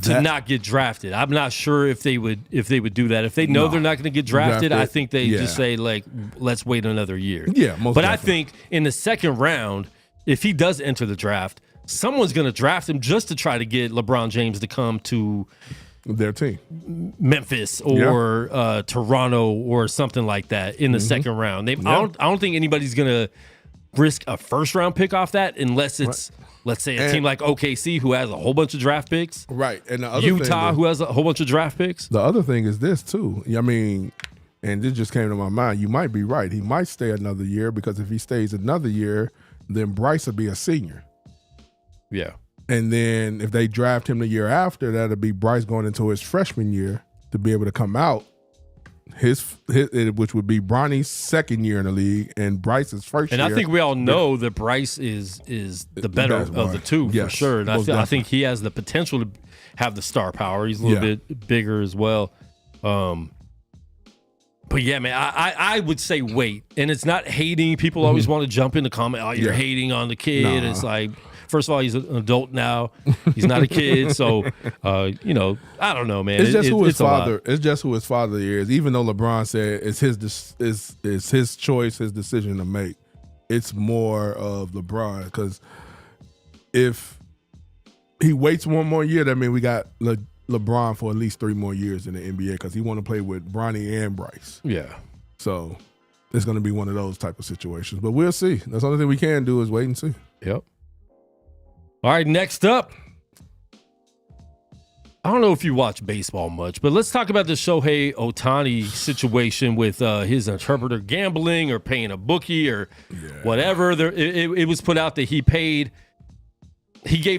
to not get drafted? I'm not sure if they would do that. If they know they're not going to get drafted, I think they just say, like, let's wait another year. Yeah, most definitely. I think in the second round, if he does enter the draft, someone's going to draft him just to try to get LeBron James to come to their team, Memphis or Toronto or something like that in the second round. I don't think anybody's going to risk a first round pick off that unless it's let's say a team like OKC who has a whole bunch of draft picks, right? And the other Utah who has a whole bunch of draft picks. The other thing is this too. I mean, and this just came to my mind. You might be right. He might stay another year, because if he stays another year, then Bryce will be a senior. Yeah. And then if they draft him the year after, that'll be Bryce going into his freshman year to be able to come out, which would be Bronny's second year in the league and Bryce's first year. And I think we all know that Bryce is the better of the two, for sure. And I think he has the potential to have the star power. He's a little bit bigger as well. But yeah, man, I would say wait. And it's not hating. People always want to jump in the comment, oh, you're hating on the kid. It's like, first of all, he's an adult now. He's not a kid. So, I don't know, man. It's just who his father. It's just who his father is. Even though LeBron said it's his choice, his decision to make. It's more of LeBron, because if he waits one more year, that means we got LeBron for at least 3 more years in the NBA, because he want to play with Bronny and Bryce. Yeah. So it's going to be one of those type of situations. But we'll see. That's the only thing we can do is wait and see. Yep. All right, next up. I don't know if you watch baseball much, but let's talk about the Shohei Otani situation with his interpreter gambling or paying a bookie or whatever. It was put out that he gave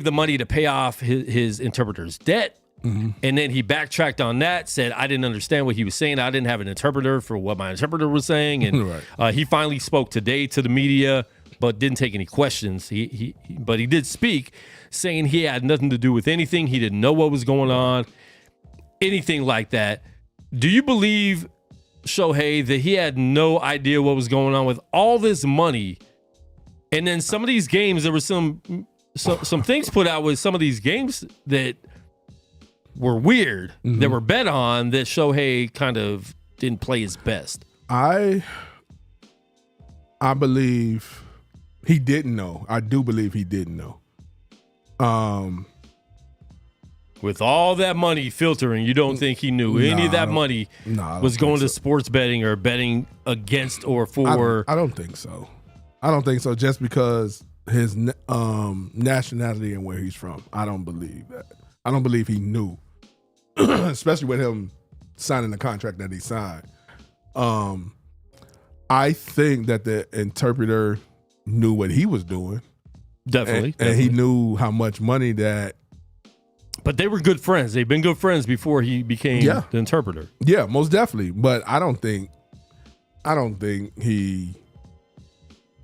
the money to pay off his interpreter's debt. Mm-hmm. And then he backtracked on that, said, I didn't understand what he was saying. I didn't have an interpreter for what my interpreter was saying. And he finally spoke today to the media, but didn't take any questions. But he did speak, saying he had nothing to do with anything. He didn't know what was going on, anything like that. Do you believe, Shohei, that he had no idea what was going on with all this money? And then some of these games, there were some things put out with some of these games that were weird, that were bet on, that Shohei kind of didn't play his best? I believe he didn't know. I do believe he didn't know. With all that money filtering, you don't think he knew any of that money was going to sports betting or betting against or for? I don't think so. I don't think so. Just because his nationality and where he's from, I don't believe that. I don't believe he knew, especially with him signing the contract that he signed. I think that the interpreter knew what he was doing. Definitely. And he knew how much money that. But they were good friends. They've been good friends before he became the interpreter. Yeah, most definitely. But I don't think he,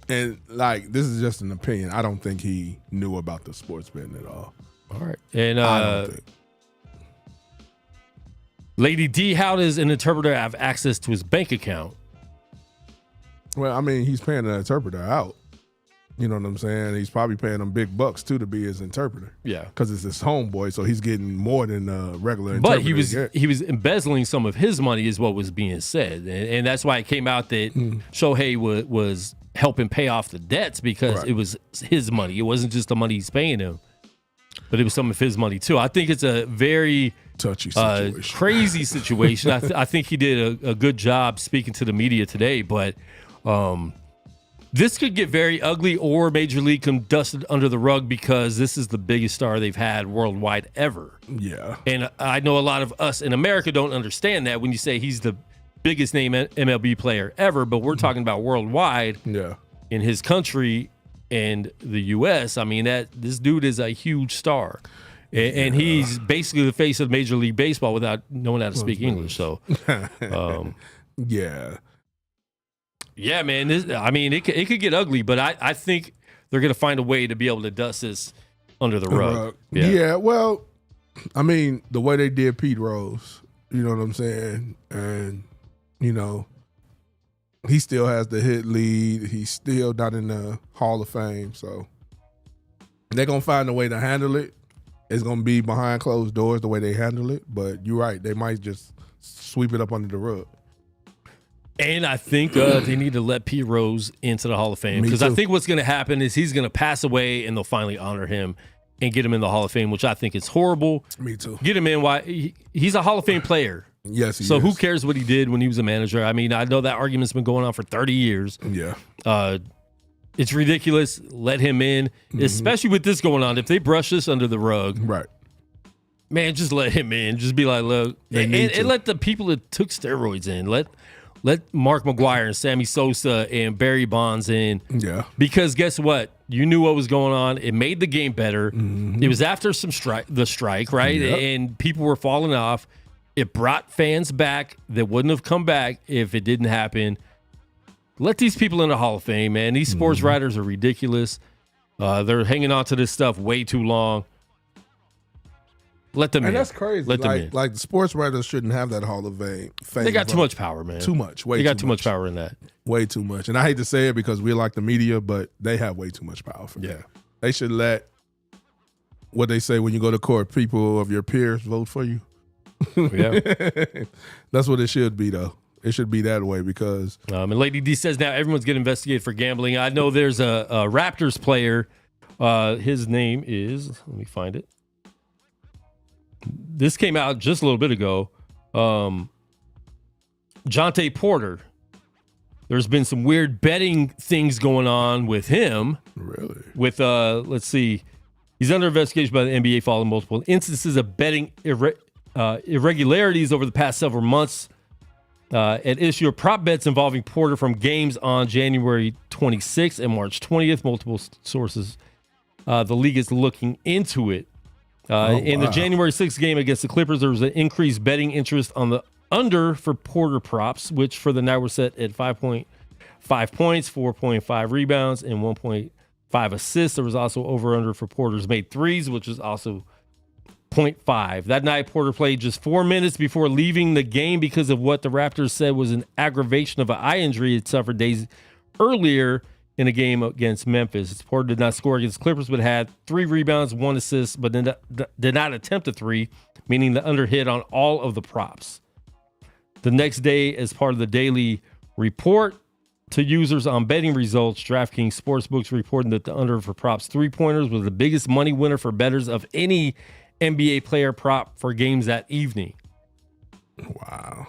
and like, this is just an opinion, I don't think he knew about the sports betting at all. All right. And I don't think. Lady D, how does an interpreter have access to his bank account? Well, I mean, he's paying the interpreter out. You know what I'm saying? He's probably paying him big bucks too to be his interpreter. Yeah, because it's his homeboy, so he's getting more than a regular interpreter. But he was embezzling some of his money, is what was being said, and that's why it came out that Shohei was helping pay off the debts because it was his money. It wasn't just the money he's paying him, but it was some of his money too. I think it's a very touchy situation, crazy situation. I think he did a good job speaking to the media today, but. This could get very ugly, or Major League come dusted under the rug because this is the biggest star they've had worldwide ever. Yeah. And I know a lot of us in America don't understand that when you say he's the biggest name MLB player ever, but we're talking about worldwide in his country and the U.S. I mean, this dude is a huge star. And he's basically the face of Major League Baseball without knowing how to speak English. So, yeah. Yeah, man. It could get ugly, but I think they're going to find a way to be able to dust this under the rug. Yeah, well, I mean, the way they did Pete Rose, you know what I'm saying? And, you know, he still has the hit lead. He's still not in the Hall of Fame. So they're going to find a way to handle it. It's going to be behind closed doors the way they handle it. But you're right. They might just sweep it up under the rug. And I think they need to let Pete Rose into the Hall of Fame because I think what's going to happen is he's going to pass away and they'll finally honor him and get him in the Hall of Fame, which I think is horrible. Me too. Get him in. Why? He's a Hall of Fame player. Yes, he is. So who cares what he did when he was a manager? I mean, I know that argument's been going on for 30 years. Yeah. It's ridiculous. Let him in, especially with this going on. If they brush this under the rug, right? Man, just let him in. Just be like, look, and let the people that took steroids in. Let Mark McGwire and Sammy Sosa and Barry Bonds in. Yeah. Because guess what? You knew what was going on. It made the game better. It was after the strike, right? Yep. And people were falling off. It brought fans back that wouldn't have come back if it didn't happen. Let these people in the Hall of Fame, man. These sports writers are ridiculous. They're hanging on to this stuff way too long. Let them in. And that's crazy. Let them in. Like the sports writers shouldn't have that Hall of Fame. They got too much power, man. Too much. They got too much power in that. Way too much. And I hate to say it because we like the media, but they have way too much power for that. They should let what they say when you go to court, people of your peers vote for you. Yeah. That's what it should be, though. It should be that way because. And Lady D says now everyone's getting investigated for gambling. I know there's a Raptors player. His name is, let me find it. This came out just a little bit ago. Jonte Porter. There's been some weird betting things going on with him. Really? With, let's see. He's under investigation by the NBA following multiple instances of betting irregularities over the past several months. An issue of prop bets involving Porter from games on January 26th and March 20th. Multiple sources. The league is looking into it. In the January 6th game against the Clippers, there was an increased betting interest on the under for Porter props, which for the night were set at 5.5 points, 4.5 rebounds, and 1.5 assists. There was also over-under for Porter's made threes, which is also 0.5. That night, Porter played just 4 minutes before leaving the game because of what the Raptors said was an aggravation of an eye injury he'd suffered days earlier in a game against Memphis. Porter did not score against Clippers, but had 3 rebounds, 1 assist, but did not attempt a 3, meaning the under hit on all of the props. The next day, as part of the daily report to users on betting results, DraftKings Sportsbooks reporting that the under for props three-pointers was the biggest money winner for bettors of any NBA player prop for games that evening. Wow.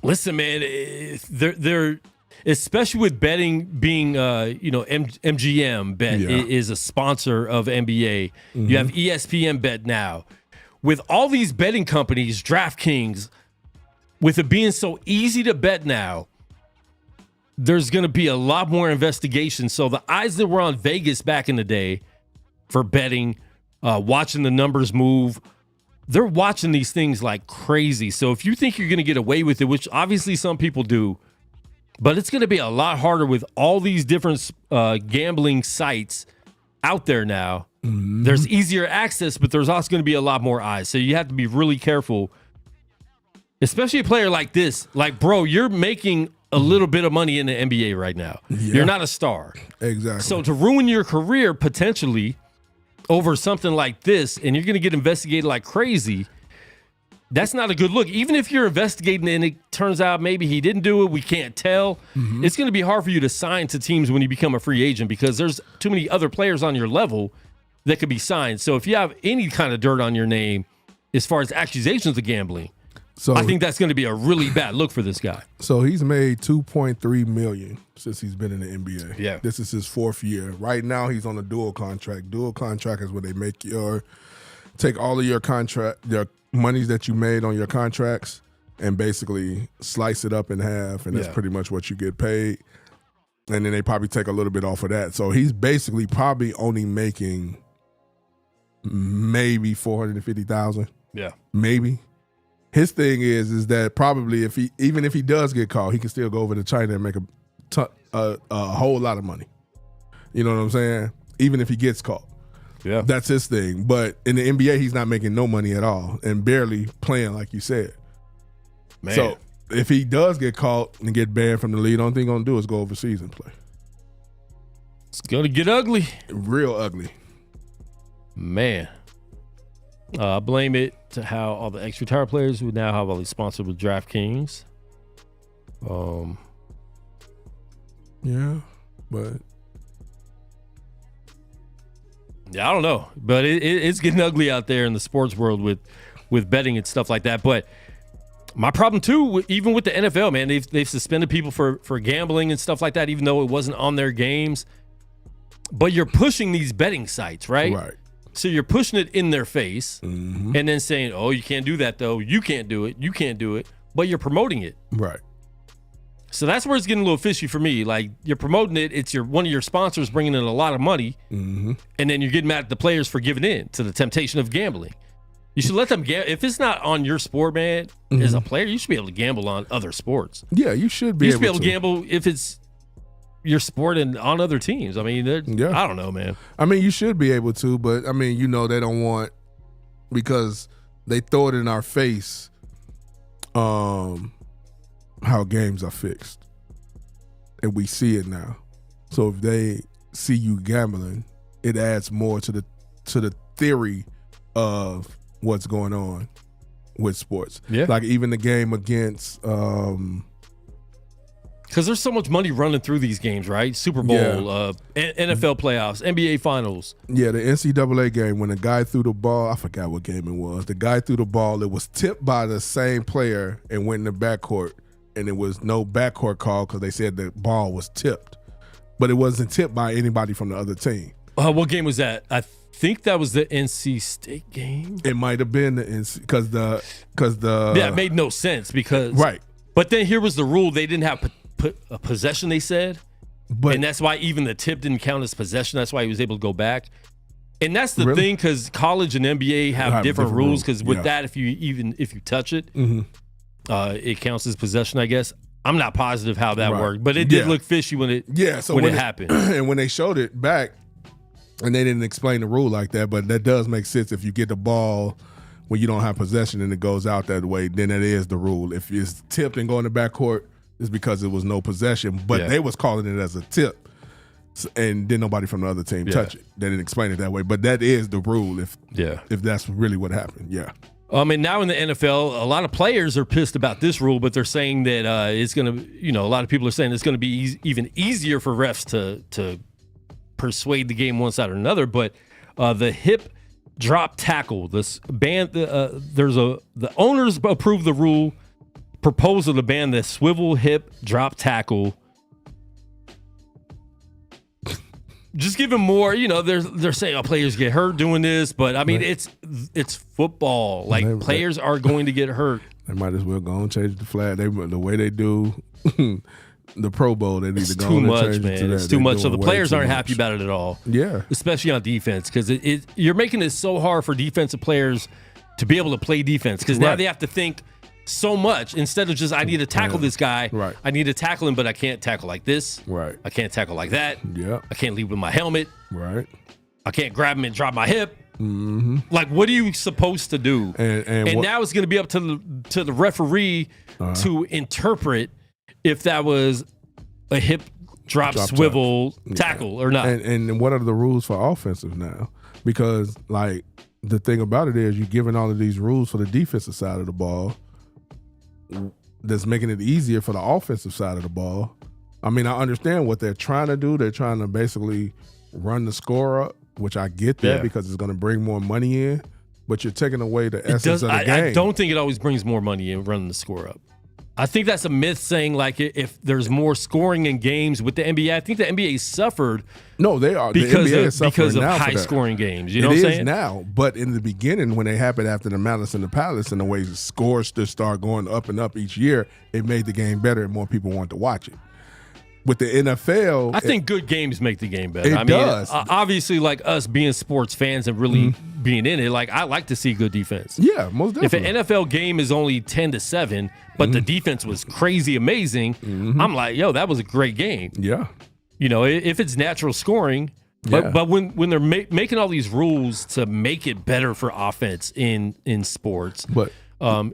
Listen, man, they're especially with betting being, MGM Bet is a sponsor of NBA. Mm-hmm. You have ESPN Bet now. With all these betting companies, DraftKings, with it being so easy to bet now, there's going to be a lot more investigation. So the eyes that were on Vegas back in the day for betting, watching the numbers move, they're watching these things like crazy. So if you think you're going to get away with it, which obviously some people do, but it's going to be a lot harder with all these different gambling sites out there now. Mm-hmm. There's easier access, but there's also going to be a lot more eyes. So you have to be really careful, especially a player like this. Like, bro, you're making a little bit of money in the NBA right now. Yeah. You're not a star. Exactly. So to ruin your career potentially over something like this, and you're going to get investigated like crazy, that's not a good look. Even if you're investigating and it turns out maybe he didn't do it, we can't tell. Mm-hmm. It's going to be hard for you to sign to teams when you become a free agent because there's too many other players on your level that could be signed. So if you have any kind of dirt on your name as far as accusations of gambling, so I think that's going to be a really bad look for this guy. So he's made $2.3 million since he's been in the NBA. Yeah, this is his fourth year. Right now, he's on a dual contract. Dual contract is where they take all of your monies that you made on your contracts and basically slice it up in half, and that's pretty much what you get paid. And then they probably take a little bit off of that. So he's basically probably only making maybe $450,000. Yeah, maybe. His thing is that probably even if he does get caught, he can still go over to China and make a whole lot of money. You know what I'm saying? Even if he gets caught. Yeah. That's his thing. But in the NBA, he's not making no money at all and barely playing like you said. Man. So if he does get caught and get banned from the league, the only thing he's going to do is go overseas and play. It's going to get ugly. Real ugly. Man. Blame it to how all the ex-retired players who now have all these sponsored with DraftKings. Yeah, but yeah, I don't know, but it's getting ugly out there in the sports world with betting and stuff like that. But my problem too, even with the NFL, man, they've suspended people for gambling and stuff like that, even though it wasn't on their games. But you're pushing these betting sites, right? Right. So you're pushing it in their face and then saying, oh, you can't do that, though. You can't do it. You can't do it. But you're promoting it. Right. So that's where it's getting a little fishy for me. Like, you're promoting it. It's one of your sponsors bringing in a lot of money. Mm-hmm. And then you're getting mad at the players for giving in to the temptation of gambling. You should let them gamble. If it's not on your sport, man, as a player, you should be able to gamble on other sports. Yeah, you should be You should be able to gamble if it's your sport and on other teams. I mean, I don't know, man. I mean, you should be able to, but I mean, they don't want, because they throw it in our face how games are fixed. And we see it now. So if they see you gambling, it adds more to the theory of what's going on with sports. Yeah. Like even the game against because there's so much money running through these games, right? Super Bowl, NFL playoffs, NBA finals. Yeah, the NCAA game, when the guy threw the ball, I forgot what game it was. The guy threw the ball, it was tipped by the same player and went in the backcourt, and it was no backcourt call because they said the ball was tipped. But it wasn't tipped by anybody from the other team. What game was that? I think that was the NC State game. It might have been the NC, because the yeah, it made no sense because right. But then here was the rule: they didn't have a possession. They said, and that's why even the tip didn't count as possession. That's why he was able to go back. And that's the thing, because college and NBA have different rules. Because with that, if you touch it, it counts as possession, I guess. I'm not positive how that worked, but it did look fishy when it happened. And when they showed it back, and they didn't explain the rule like that, but that does make sense. If you get the ball when you don't have possession and it goes out that way, then that is the rule. If it's tipped and going to backcourt, it's because it was no possession. But they was calling it as a tip, and then nobody from the other team touch it. They didn't explain it that way, but that is the rule. If that's really what happened, And now in the NFL, a lot of players are pissed about this rule, but they're saying that it's going to, a lot of people are saying it's going to be even easier for refs to persuade the game one side or another. But the hip drop tackle, this ban, the owners approved the rule proposal to ban the swivel hip drop tackle. Just give him more, they're saying players get hurt doing this, but I mean it's football. Like players are going to get hurt. They might as well go and change the flag. The way they do the Pro Bowl, they need to go and change it to that. It's too much. So the players aren't happy about it at all. Yeah, especially on defense because you're making it so hard for defensive players to be able to play defense because now they have to think so much instead of just I need to tackle this guy. Right. I need to tackle him, but I can't tackle like this. Right. I can't tackle like that. Yeah. I can't lead with my helmet. Right. I can't grab him and drop my hip. Mm-hmm. Like, what are you supposed to do? And now it's going to be up to the referee to interpret if that was a hip drop swivel tackle or not. And what are the rules for offensive now? Because like the thing about it is you're giving all of these rules for the defensive side of the ball. That's making it easier for the offensive side of the ball. I mean, I understand what they're trying to do. They're trying to basically run the score up, which I get that because it's going to bring more money in. But you're taking away the essence of the game. I don't think it always brings more money in running the score up. I think that's a myth saying like if there's more scoring in games with the NBA. I think the NBA suffered. No, they are because of high scoring games. You know what I'm saying? It is now, but in the beginning when they happened after the Malice in the Palace and the way the scores just start going up and up each year, it made the game better and more people want to watch it. With the NFL, I think good games make the game better. It does. Obviously, like us being sports fans and really being in it, like I like to see good defense. Yeah, most definitely. If an NFL game is only 10-7, but the defense was crazy amazing, I'm like, yo, that was a great game. Yeah. If it's natural scoring, but when they're making all these rules to make it better for offense in sports, but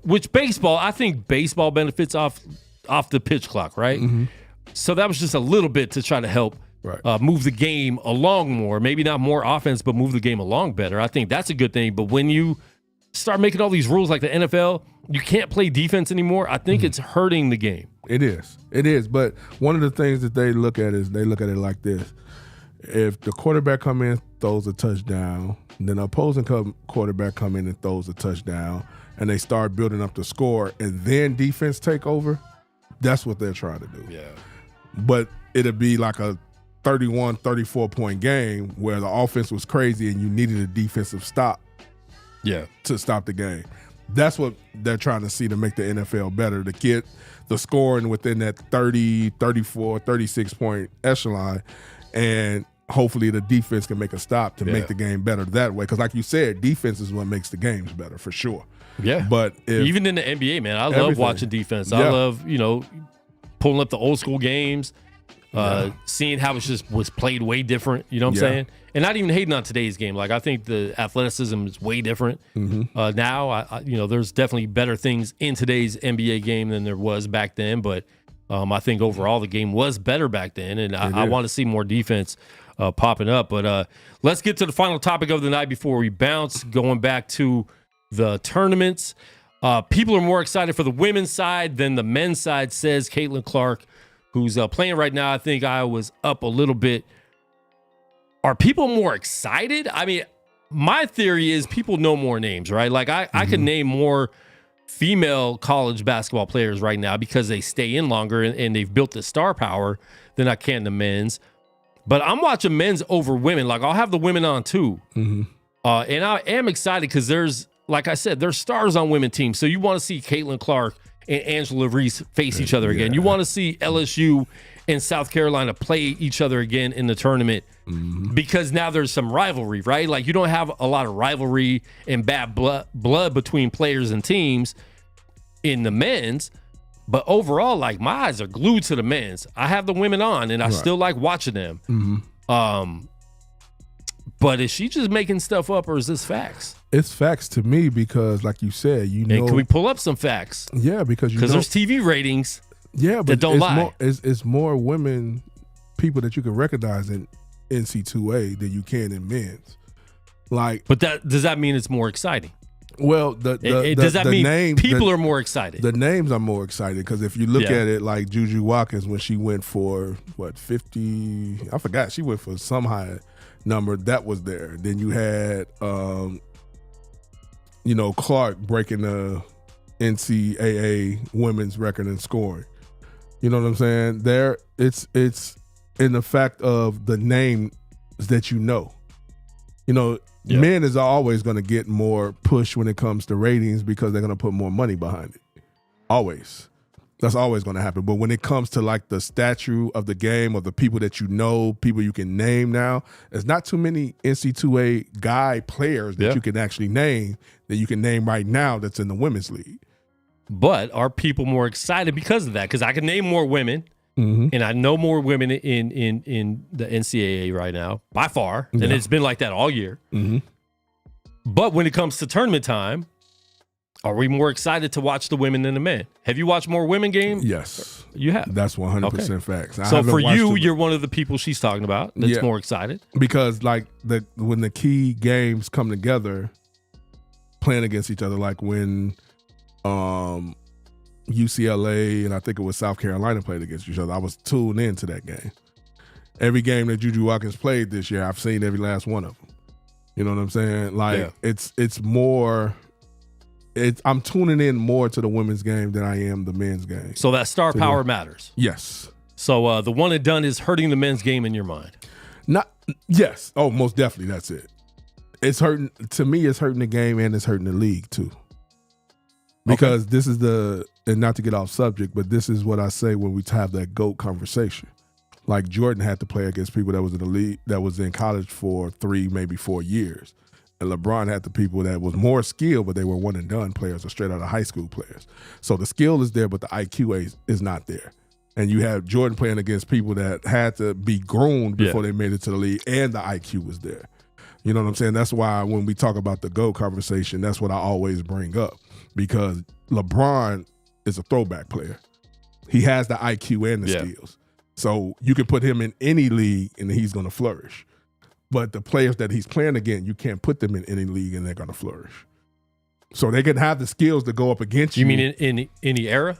which baseball, I think baseball benefits off the pitch clock, right? So that was just a little bit to try to help move the game along more. Maybe not more offense, but move the game along better. I think that's a good thing. But when you start making all these rules like the NFL, you can't play defense anymore. I think it's hurting the game. It is. But one of the things that they look at is they look at it like this. If the quarterback come in, throws a touchdown, then the opposing quarterback come in and throws a touchdown, and they start building up the score, and then defense take over, that's what they're trying to do. Yeah. But it'd be like a 31, 34-point game where the offense was crazy and you needed a defensive stop to stop the game. That's what they're trying to see to make the NFL better, to get the scoring within that 30, 34, 36-point echelon, and hopefully the defense can make a stop to make the game better that way. Because like you said, defense is what makes the games better for sure. Yeah. But even in the NBA, man, I love watching defense. I love, pulling up the old school games, seeing how it was played way different. You know what I'm saying? And not even hating on today's game. Like I think the athleticism is way different now. I there's definitely better things in today's NBA game than there was back then. But I think overall the game was better back then, and I want to see more defense popping up. But let's get to the final topic of the night before we bounce. Going back to the tournaments. People are more excited for the women's side than the men's side, says Caitlin Clark, who's playing right now. I think Iowa's up a little bit. Are people more excited? I mean, my theory is people know more names, right? Like I could name more female college basketball players right now because they stay in longer and they've built the star power than I can the men's. But I'm watching men's over women. Like I'll have the women on too. And I am excited because like I said, there's stars on women teams. So you want to see Caitlin Clark and Angela Reese face each other again. You want to see LSU and South Carolina play each other again in the tournament because now there's some rivalry, right? Like you don't have a lot of rivalry and bad blood between players and teams in the men's. But overall, like my eyes are glued to the men's. I have the women on and I still like watching them. But is she just making stuff up or is this facts? It's facts to me because, like you said, And can we pull up some facts? Yeah, because there's TV ratings. Yeah, but that don't lie. It's more women people that you can recognize in NC2A than you can in men's. Like, but does that mean it's more exciting? Well, does that mean people are more excited? The names are more excited because if you look at it, like Juju Watkins, when she went for 50, I forgot, she went for some high number that was there. Then you had, Clark breaking the NCAA women's record in scoring. You know what I'm saying? There, it's in the fact of the names that you know. Men is always going to get more push when it comes to ratings because they're going to put more money behind it. Always. That's always going to happen. But when it comes to like the statue of the game, of the people that you know, people you can name now, there's not too many NC2A guy players that you can actually name that you can name right now that's in the women's league. But are people more excited because of that? Because I can name more women. Mm-hmm. And I know more women in the NCAA right now, by far. And it's been like that all year. Mm-hmm. But when it comes to tournament time, are we more excited to watch the women than the men? Have you watched more women games? Yes. You have? That's 100% facts. So for you, you're one of the people she's talking about that's more excited? Because like when the key games come together, playing against each other, like when UCLA and I think it was South Carolina played against each other. I was tuned into that game. Every game that Juju Watkins played this year, I've seen every last one of them. You know what I'm saying? Like it's more. I'm tuning in more to the women's game than I am the men's game. So that star power matters. Yes. So the one and done is hurting the men's game in your mind. Yes. Oh, most definitely. That's it. It's hurting to me. It's hurting the game and it's hurting the league too. Because this is and not to get off subject, but this is what I say when we have that GOAT conversation. Like Jordan had to play against people that was in the league, that was in college for 3, maybe 4 years. And LeBron had the people that was more skilled, but they were one and done players or straight out of high school players. So the skill is there, but the IQ is not there. And you have Jordan playing against people that had to be groomed before they made it to the league, and the IQ was there. You know what I'm saying? That's why when we talk about the GOAT conversation, that's what I always bring up. Because LeBron is a throwback player. He has the IQ and the skills. So you can put him in any league and he's going to flourish. But the players that he's playing against, you can't put them in any league and they're going to flourish. So they can have the skills to go up against you. You mean in any era?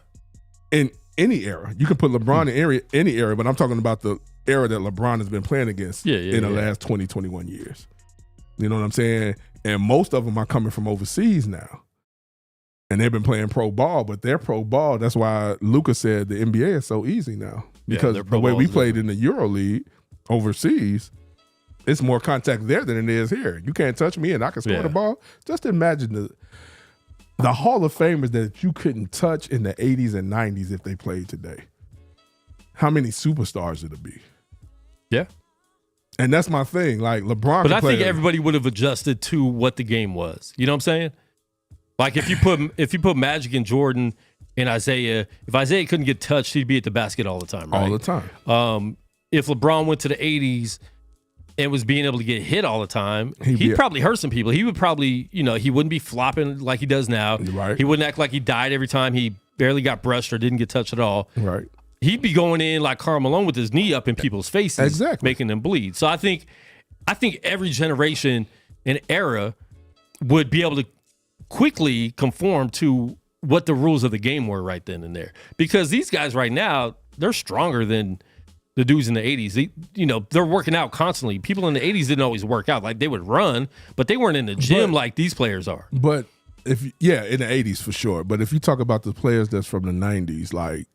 In any era. You can put LeBron in any era, but I'm talking about the era that LeBron has been playing against in the last 20, 21 years. You know what I'm saying? And most of them are coming from overseas now. And they've been playing pro ball, but their pro ball, that's why Luka said the NBA is so easy now. Because the way we played in the Euro League overseas, it's more contact there than it is here. You can't touch me and I can score the ball. Just imagine the Hall of Famers that you couldn't touch in the 80s and 90s if they played today. How many superstars it'd be? Yeah. And that's my thing. Like LeBron. But I think everybody would have adjusted to what the game was. You know what I'm saying? Like if you put Magic and Jordan and Isaiah, if Isaiah couldn't get touched, he'd be at the basket all the time, right? All the time. If LeBron went to the 80s and was being able to get hit all the time, he'd probably hurt some people. He would probably, he wouldn't be flopping like he does now. Right. He wouldn't act like he died every time he barely got brushed or didn't get touched at all. Right. He'd be going in like Karl Malone with his knee up in people's faces, making them bleed. So I think every generation and era would be able to quickly conform to what the rules of the game were right then and there. Because these guys right now, they're stronger than the dudes in the 80s. They're working out constantly. People in the 80s didn't always work out. Like they would run, but they weren't in the gym like these players are. But in the 80s for sure. But if you talk about the players that's from the 90s, like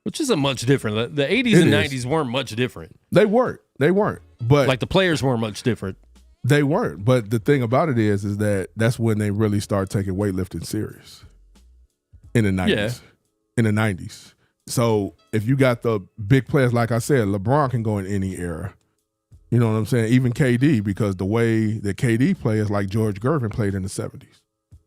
which isn't much different. The 80s and 90s weren't much different. They weren't. But like the players weren't much different. They weren't. But the thing about it is that's when they really start taking weightlifting serious. In the 90s. Yeah. In the 90s. So if you got the big players, like I said, LeBron can go in any era. You know what I'm saying? Even KD, because the way that KD plays, like George Gervin played in the 70s.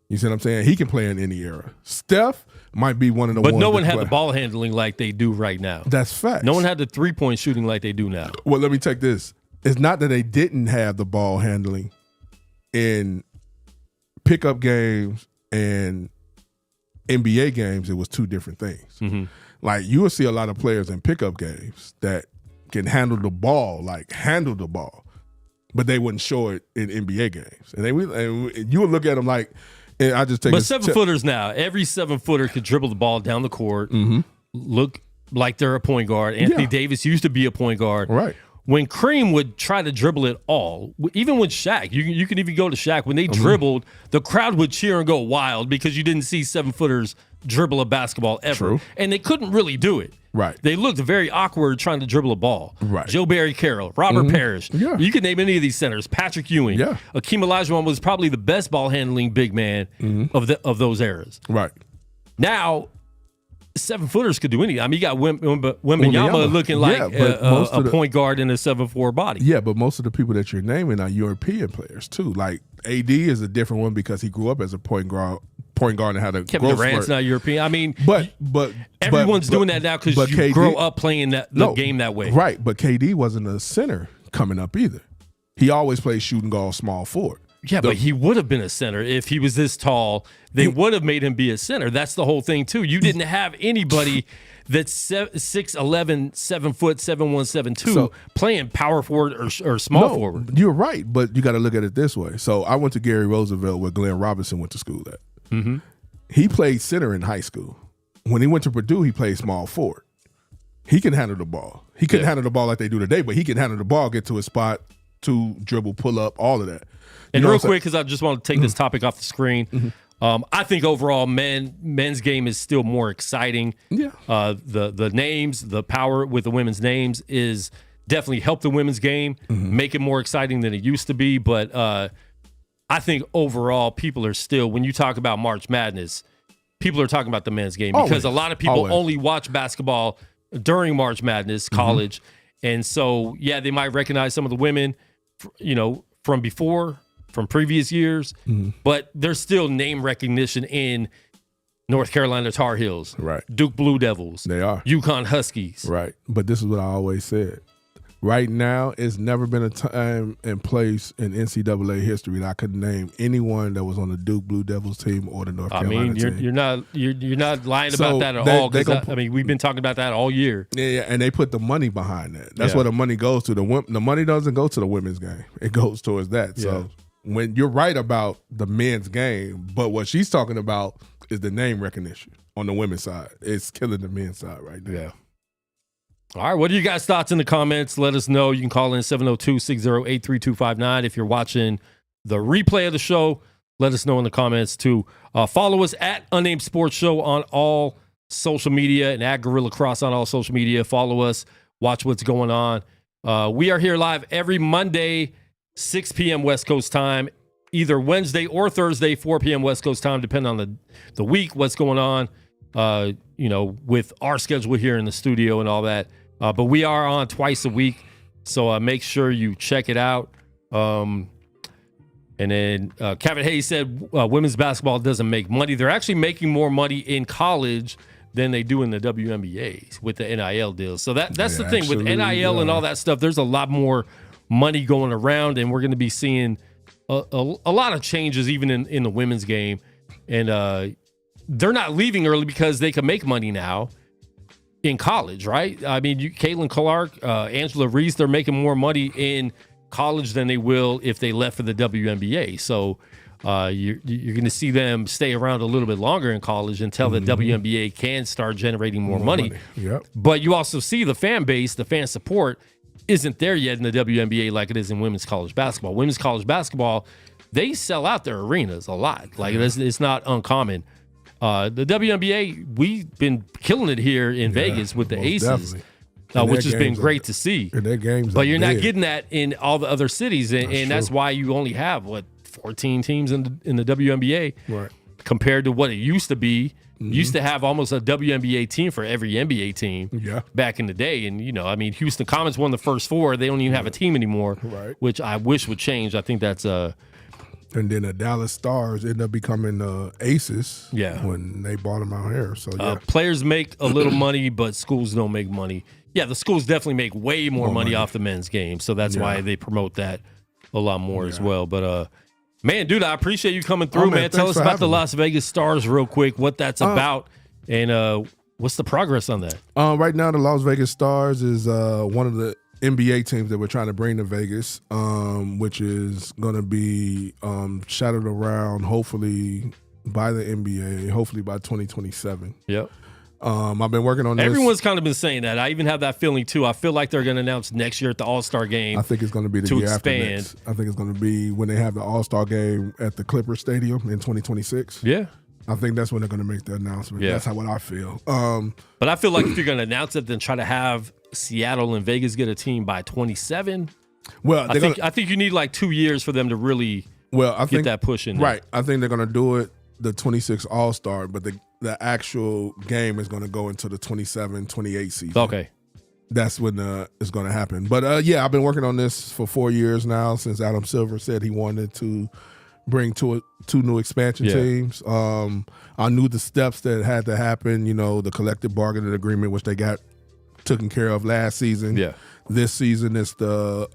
You see what I'm saying? He can play in any era. Steph might be one of the ones. But no one had the ball handling like they do right now. That's fact. No one had the 3-point shooting like they do now. Well, let me take this. It's not that they didn't have the ball handling in pickup games and NBA games. It was two different things. Mm-hmm. Like you will see a lot of players in pickup games that can handle the ball. but they wouldn't show it in NBA games. And you would look at them like, and I just take. But 7-footers now, every 7-footer could dribble the ball down the court, look like they're a point guard. Anthony Davis used to be a point guard. Right. When Kareem would try to dribble it all, even with Shaq, you can even go to Shaq. When they dribbled, the crowd would cheer and go wild because you didn't see 7-footers dribble a basketball ever. True. And they couldn't really do it. Right. They looked very awkward trying to dribble a ball. Right. Joe Barry Carroll, Robert Parrish. Yeah. You can name any of these centers. Patrick Ewing. Yeah. Akeem Olajuwon was probably the best ball handling big man of those eras. Right. Now, 7-footers could do anything. I mean, you got Wembanyama looking like a point guard in a 7'4" body. Yeah, but most of the people that you're naming are European players too. Like AD is a different one because he grew up as a point guard and had a Kevin growth Durant's spurt. not European. I mean, but everyone's doing that now because you KD, grow up playing the game that way. Right, but KD wasn't a center coming up either. He always played shooting guard, small forward. Yeah, but he would have been a center if he was this tall. They would have made him be a center. That's the whole thing, too. You didn't have anybody that's 6'11", 7 foot, 7'1", 7'2", playing power forward or small forward. You're right, but you got to look at it this way. So I went to Gary Roosevelt, where Glenn Robinson went to school at. Mm-hmm. He played center in high school. When he went to Purdue, he played small forward. He can handle the ball. He couldn't handle the ball like they do today, but he can handle the ball, get to his spot, to dribble, pull up, all of that. And real quick, because I just want to take this topic off the screen, I think overall men's game is still more exciting. Yeah. The names, the power with the women's names is definitely helped the women's game, make it more exciting than it used to be. But I think overall people are still, when you talk about March Madness, people are talking about the men's game because a lot of people only watch basketball during March Madness, college. And so, yeah, they might recognize some of the women, from before, from previous years, but there's still name recognition in North Carolina Tar Heels, right? Duke Blue Devils, they are UConn Huskies, right? But this is what I always said. Right now, it's never been a time and place in NCAA history that I could name anyone that was on the Duke Blue Devils team or the North Carolina team. You're not lying about that at all. Because we've been talking about that all year. Yeah, and they put the money behind that. That's where the money goes to. The money doesn't go to the women's game; it goes towards that. So when you're right about the men's game, but what she's talking about is the name recognition on the women's side. It's killing the men's side right now. Yeah. All right, what are you guys' thoughts in the comments? Let us know. You can call in 702-608-3259. If you're watching the replay of the show, let us know in the comments too. Follow us at Unnamed Sports Show on all social media and at Gorilla Cross on all social media. Follow us. Watch what's going on. We are here live every Monday, 6 p.m. West Coast time, either Wednesday or Thursday, 4 p.m. West Coast time, depending on the week, what's going on, with our schedule here in the studio and all that. But we are on twice a week, so make sure you check it out. And then Kevin Hayes said women's basketball doesn't make money. They're actually making more money in college than they do in the WNBA with the NIL deals. So that's the thing with NIL and all that stuff. There's a lot more money going around, and we're going to be seeing a lot of changes even in the women's game. And they're not leaving early because they can make money now in college, right? I mean, Caitlin Clark, Angela Reese, they're making more money in college than they will if they left for the WNBA. So you're going to see them stay around a little bit longer in college until the WNBA can start generating more money. Yep. But you also see the fan base, the fan support isn't there yet in the WNBA like it is in women's college basketball. Women's college basketball, they sell out their arenas a lot. Like it's not uncommon. The WNBA, we've been killing it here in Vegas with the Aces, which has been great to see. And their games but you're not getting that in all the other cities, and that's why you only have 14 teams in the WNBA, right? Compared to what it used to be. You used to have almost a WNBA team for every NBA team back in the day. And, Houston Comets won the first four. They don't even have a team anymore, right? Which I wish would change. I think that's and then the Dallas Stars end up becoming Aces when they bought them out here. So players make a little money, but schools don't make money. Yeah, the schools definitely make way more money off the men's game. So that's why they promote that a lot more as well. But, man, dude, I appreciate you coming through, man. Tell us about the Las Vegas Stars real quick, what that's about, and what's the progress on that? Right now, the Las Vegas Stars is one of the NBA teams that we're trying to bring to Vegas, which is going to be shadowed around hopefully by the NBA, hopefully by 2027. Yep. I've been working on this. Everyone's kind of been saying that. I even have that feeling too. I feel like they're going to announce next year at the All-Star game. I think it's going to be the year after next. I think it's going to be when they have the All-Star game at the Clippers Stadium in 2026. Yeah. I think that's when they're going to make the announcement. Yeah. That's what I feel. But I feel like if you're going to announce it, then try to have Seattle and Vegas get a team by 27. Well, I think you need like 2 years for them to really get that push in there. Right. I think they're going to do it the 26 All-Star, but the actual game is going to go into the 27-28 season. Okay. That's when it's going to happen. But, yeah, I've been working on this for 4 years now since Adam Silver said he wanted to bring two new expansion teams. I knew the steps that had to happen, the collective bargaining agreement, which they got taken care of last season. Yeah. This season is the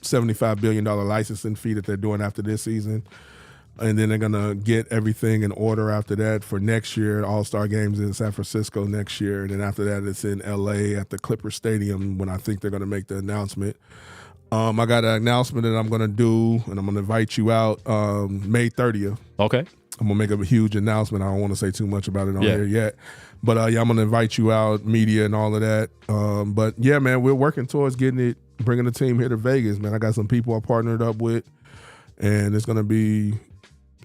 $75 billion licensing fee that they're doing after this season. And then they're going to get everything in order after that for next year. All-Star games in San Francisco next year. And then after that, it's in L.A. at the Clippers Stadium when I think they're going to make the announcement. I got an announcement that I'm going to do, and I'm going to invite you out May 30th. Okay. I'm going to make a huge announcement. I don't want to say too much about it on here yet. But, I'm going to invite you out, media and all of that. But, yeah, man, we're working towards bringing the team here to Vegas, man. I got some people I partnered up with, and it's going to be –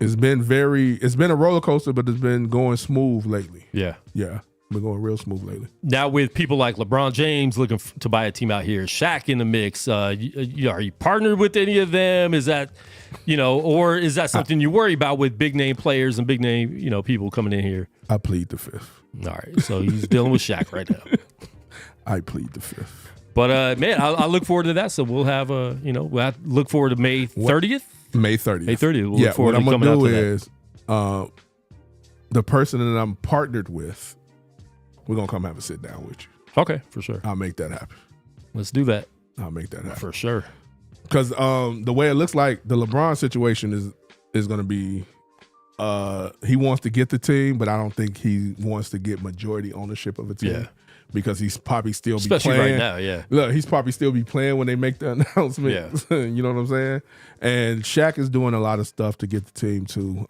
it's been a roller coaster, but it's been going smooth lately. Yeah. Yeah. Been going real smooth lately. Now with people like LeBron James looking to buy a team out here, Shaq in the mix, are you partnered with any of them? Is that, or is that something you worry about with big name players and big name, people coming in here? I plead the fifth. All right. So he's dealing with Shaq right now. I plead the fifth. But, man, I look forward to that. So we'll have, we'll have to look forward to May 30th. May 30th. May 30th. We'll look forward what to I'm going to do that. is the person that I'm partnered with, we're going to come have a sit down with you. Okay, for sure. I'll make that happen. Let's do that. I'll make that happen. For sure. Because the way it looks like the LeBron situation is going to be he wants to get the team, but I don't think he wants to get majority ownership of a team. Yeah. Because he's probably still especially be playing. Right now, yeah. Look, he's probably still be playing when they make the announcement. Yeah. You know what I'm saying? And Shaq is doing a lot of stuff to get the team too.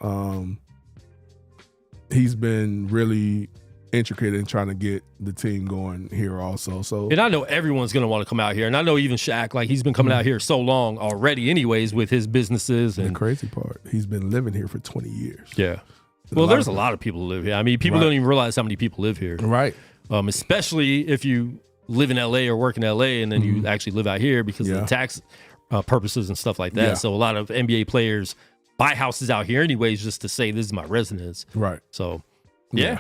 He's been really intricate in trying to get the team going here also. So, and I know everyone's going to want to come out here. And I know even Shaq, like he's been coming out here so long already anyways with his businesses. And the crazy part, he's been living here for 20 years. Yeah. Well, there's a lot of people who live here. I mean, people don't even realize how many people live here. Right. Especially if you live in LA or work in LA and then you actually live out here because of the tax purposes and stuff like that. Yeah. So a lot of NBA players buy houses out here anyways just to say this is my residence. Right. So, yeah.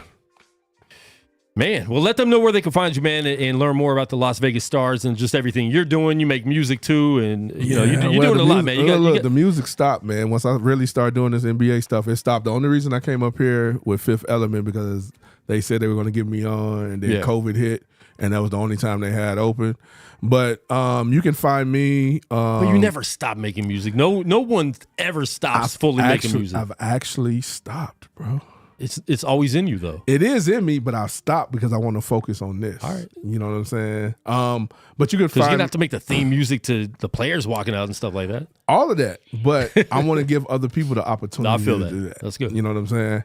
Man, well, let them know where they can find you, man, and learn more about the Las Vegas Stars and just everything you're doing. You make music too, and you're doing a lot, man. The music stopped, man. Once I really started doing this NBA stuff, it stopped. The only reason I came up here with Fifth Element because they said they were going to get me on, and then COVID hit, and that was the only time they had open. But you can find me. But you never stop making music. No one ever stops making music. I've actually stopped, bro. It's always in you though. It is in me, but I stopped because I want to focus on this. All right, you know what I'm saying. But you can find you're gonna have to make the theme music to the players walking out and stuff like that. All of that, but I want to give other people the opportunity to do that. That's good. You know what I'm saying.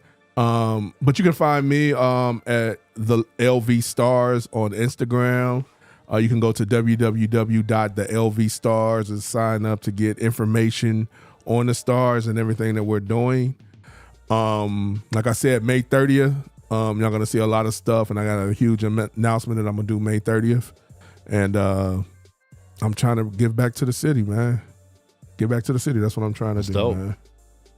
But you can find me at the LV Stars on Instagram. You can go to www.thelvstars and sign up to get information on the stars and everything that we're doing. Like I said, May 30th, y'all gonna see a lot of stuff, and I got a huge announcement that I'm gonna do May 30th, and I'm trying to give back to the city, man. Give back to the city. That's what I'm trying to do, man.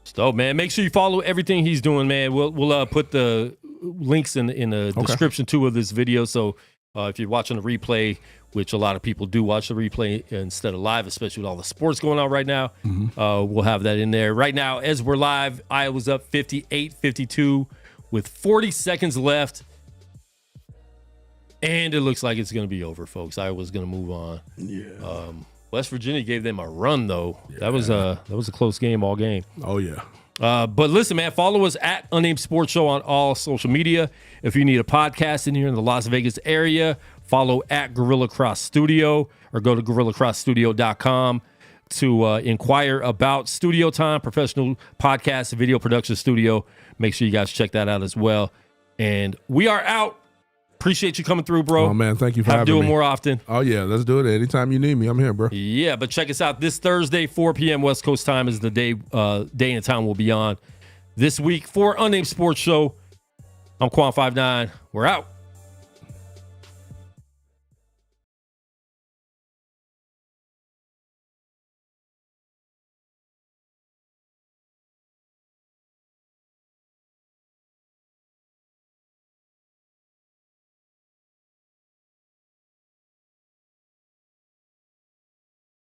It's dope, man. Make sure you follow everything he's doing, man. We'll put the links in the description too of this video. So if you're watching the replay, which a lot of people do watch the replay instead of live, especially with all the sports going on right now, we'll have that in there. Right now, as we're live, Iowa's up 58-52 with 40 seconds left. And it looks like it's going to be over, folks. Iowa's going to move on. Yeah. West Virginia gave them a run, though. Yeah. That was a close game all game. Oh, yeah. But listen, man, follow us at Unnamed Sports Show on all social media. If you need a podcast in here in the Las Vegas area, follow at Gorilla Cross Studio or go to gorillacrossstudio.com to inquire about studio time, professional podcast, video production studio. Make sure you guys check that out as well. And we are out. Appreciate you coming through, bro. Oh, man, thank you for having me. Have to do it more often. Oh, yeah, let's do it. Anytime you need me, I'm here, bro. Yeah, but check us out. This Thursday, 4 p.m. West Coast time is the day and time we'll be on. This week for Unnamed Sports Show, I'm Kwon Five-Nine. We're out.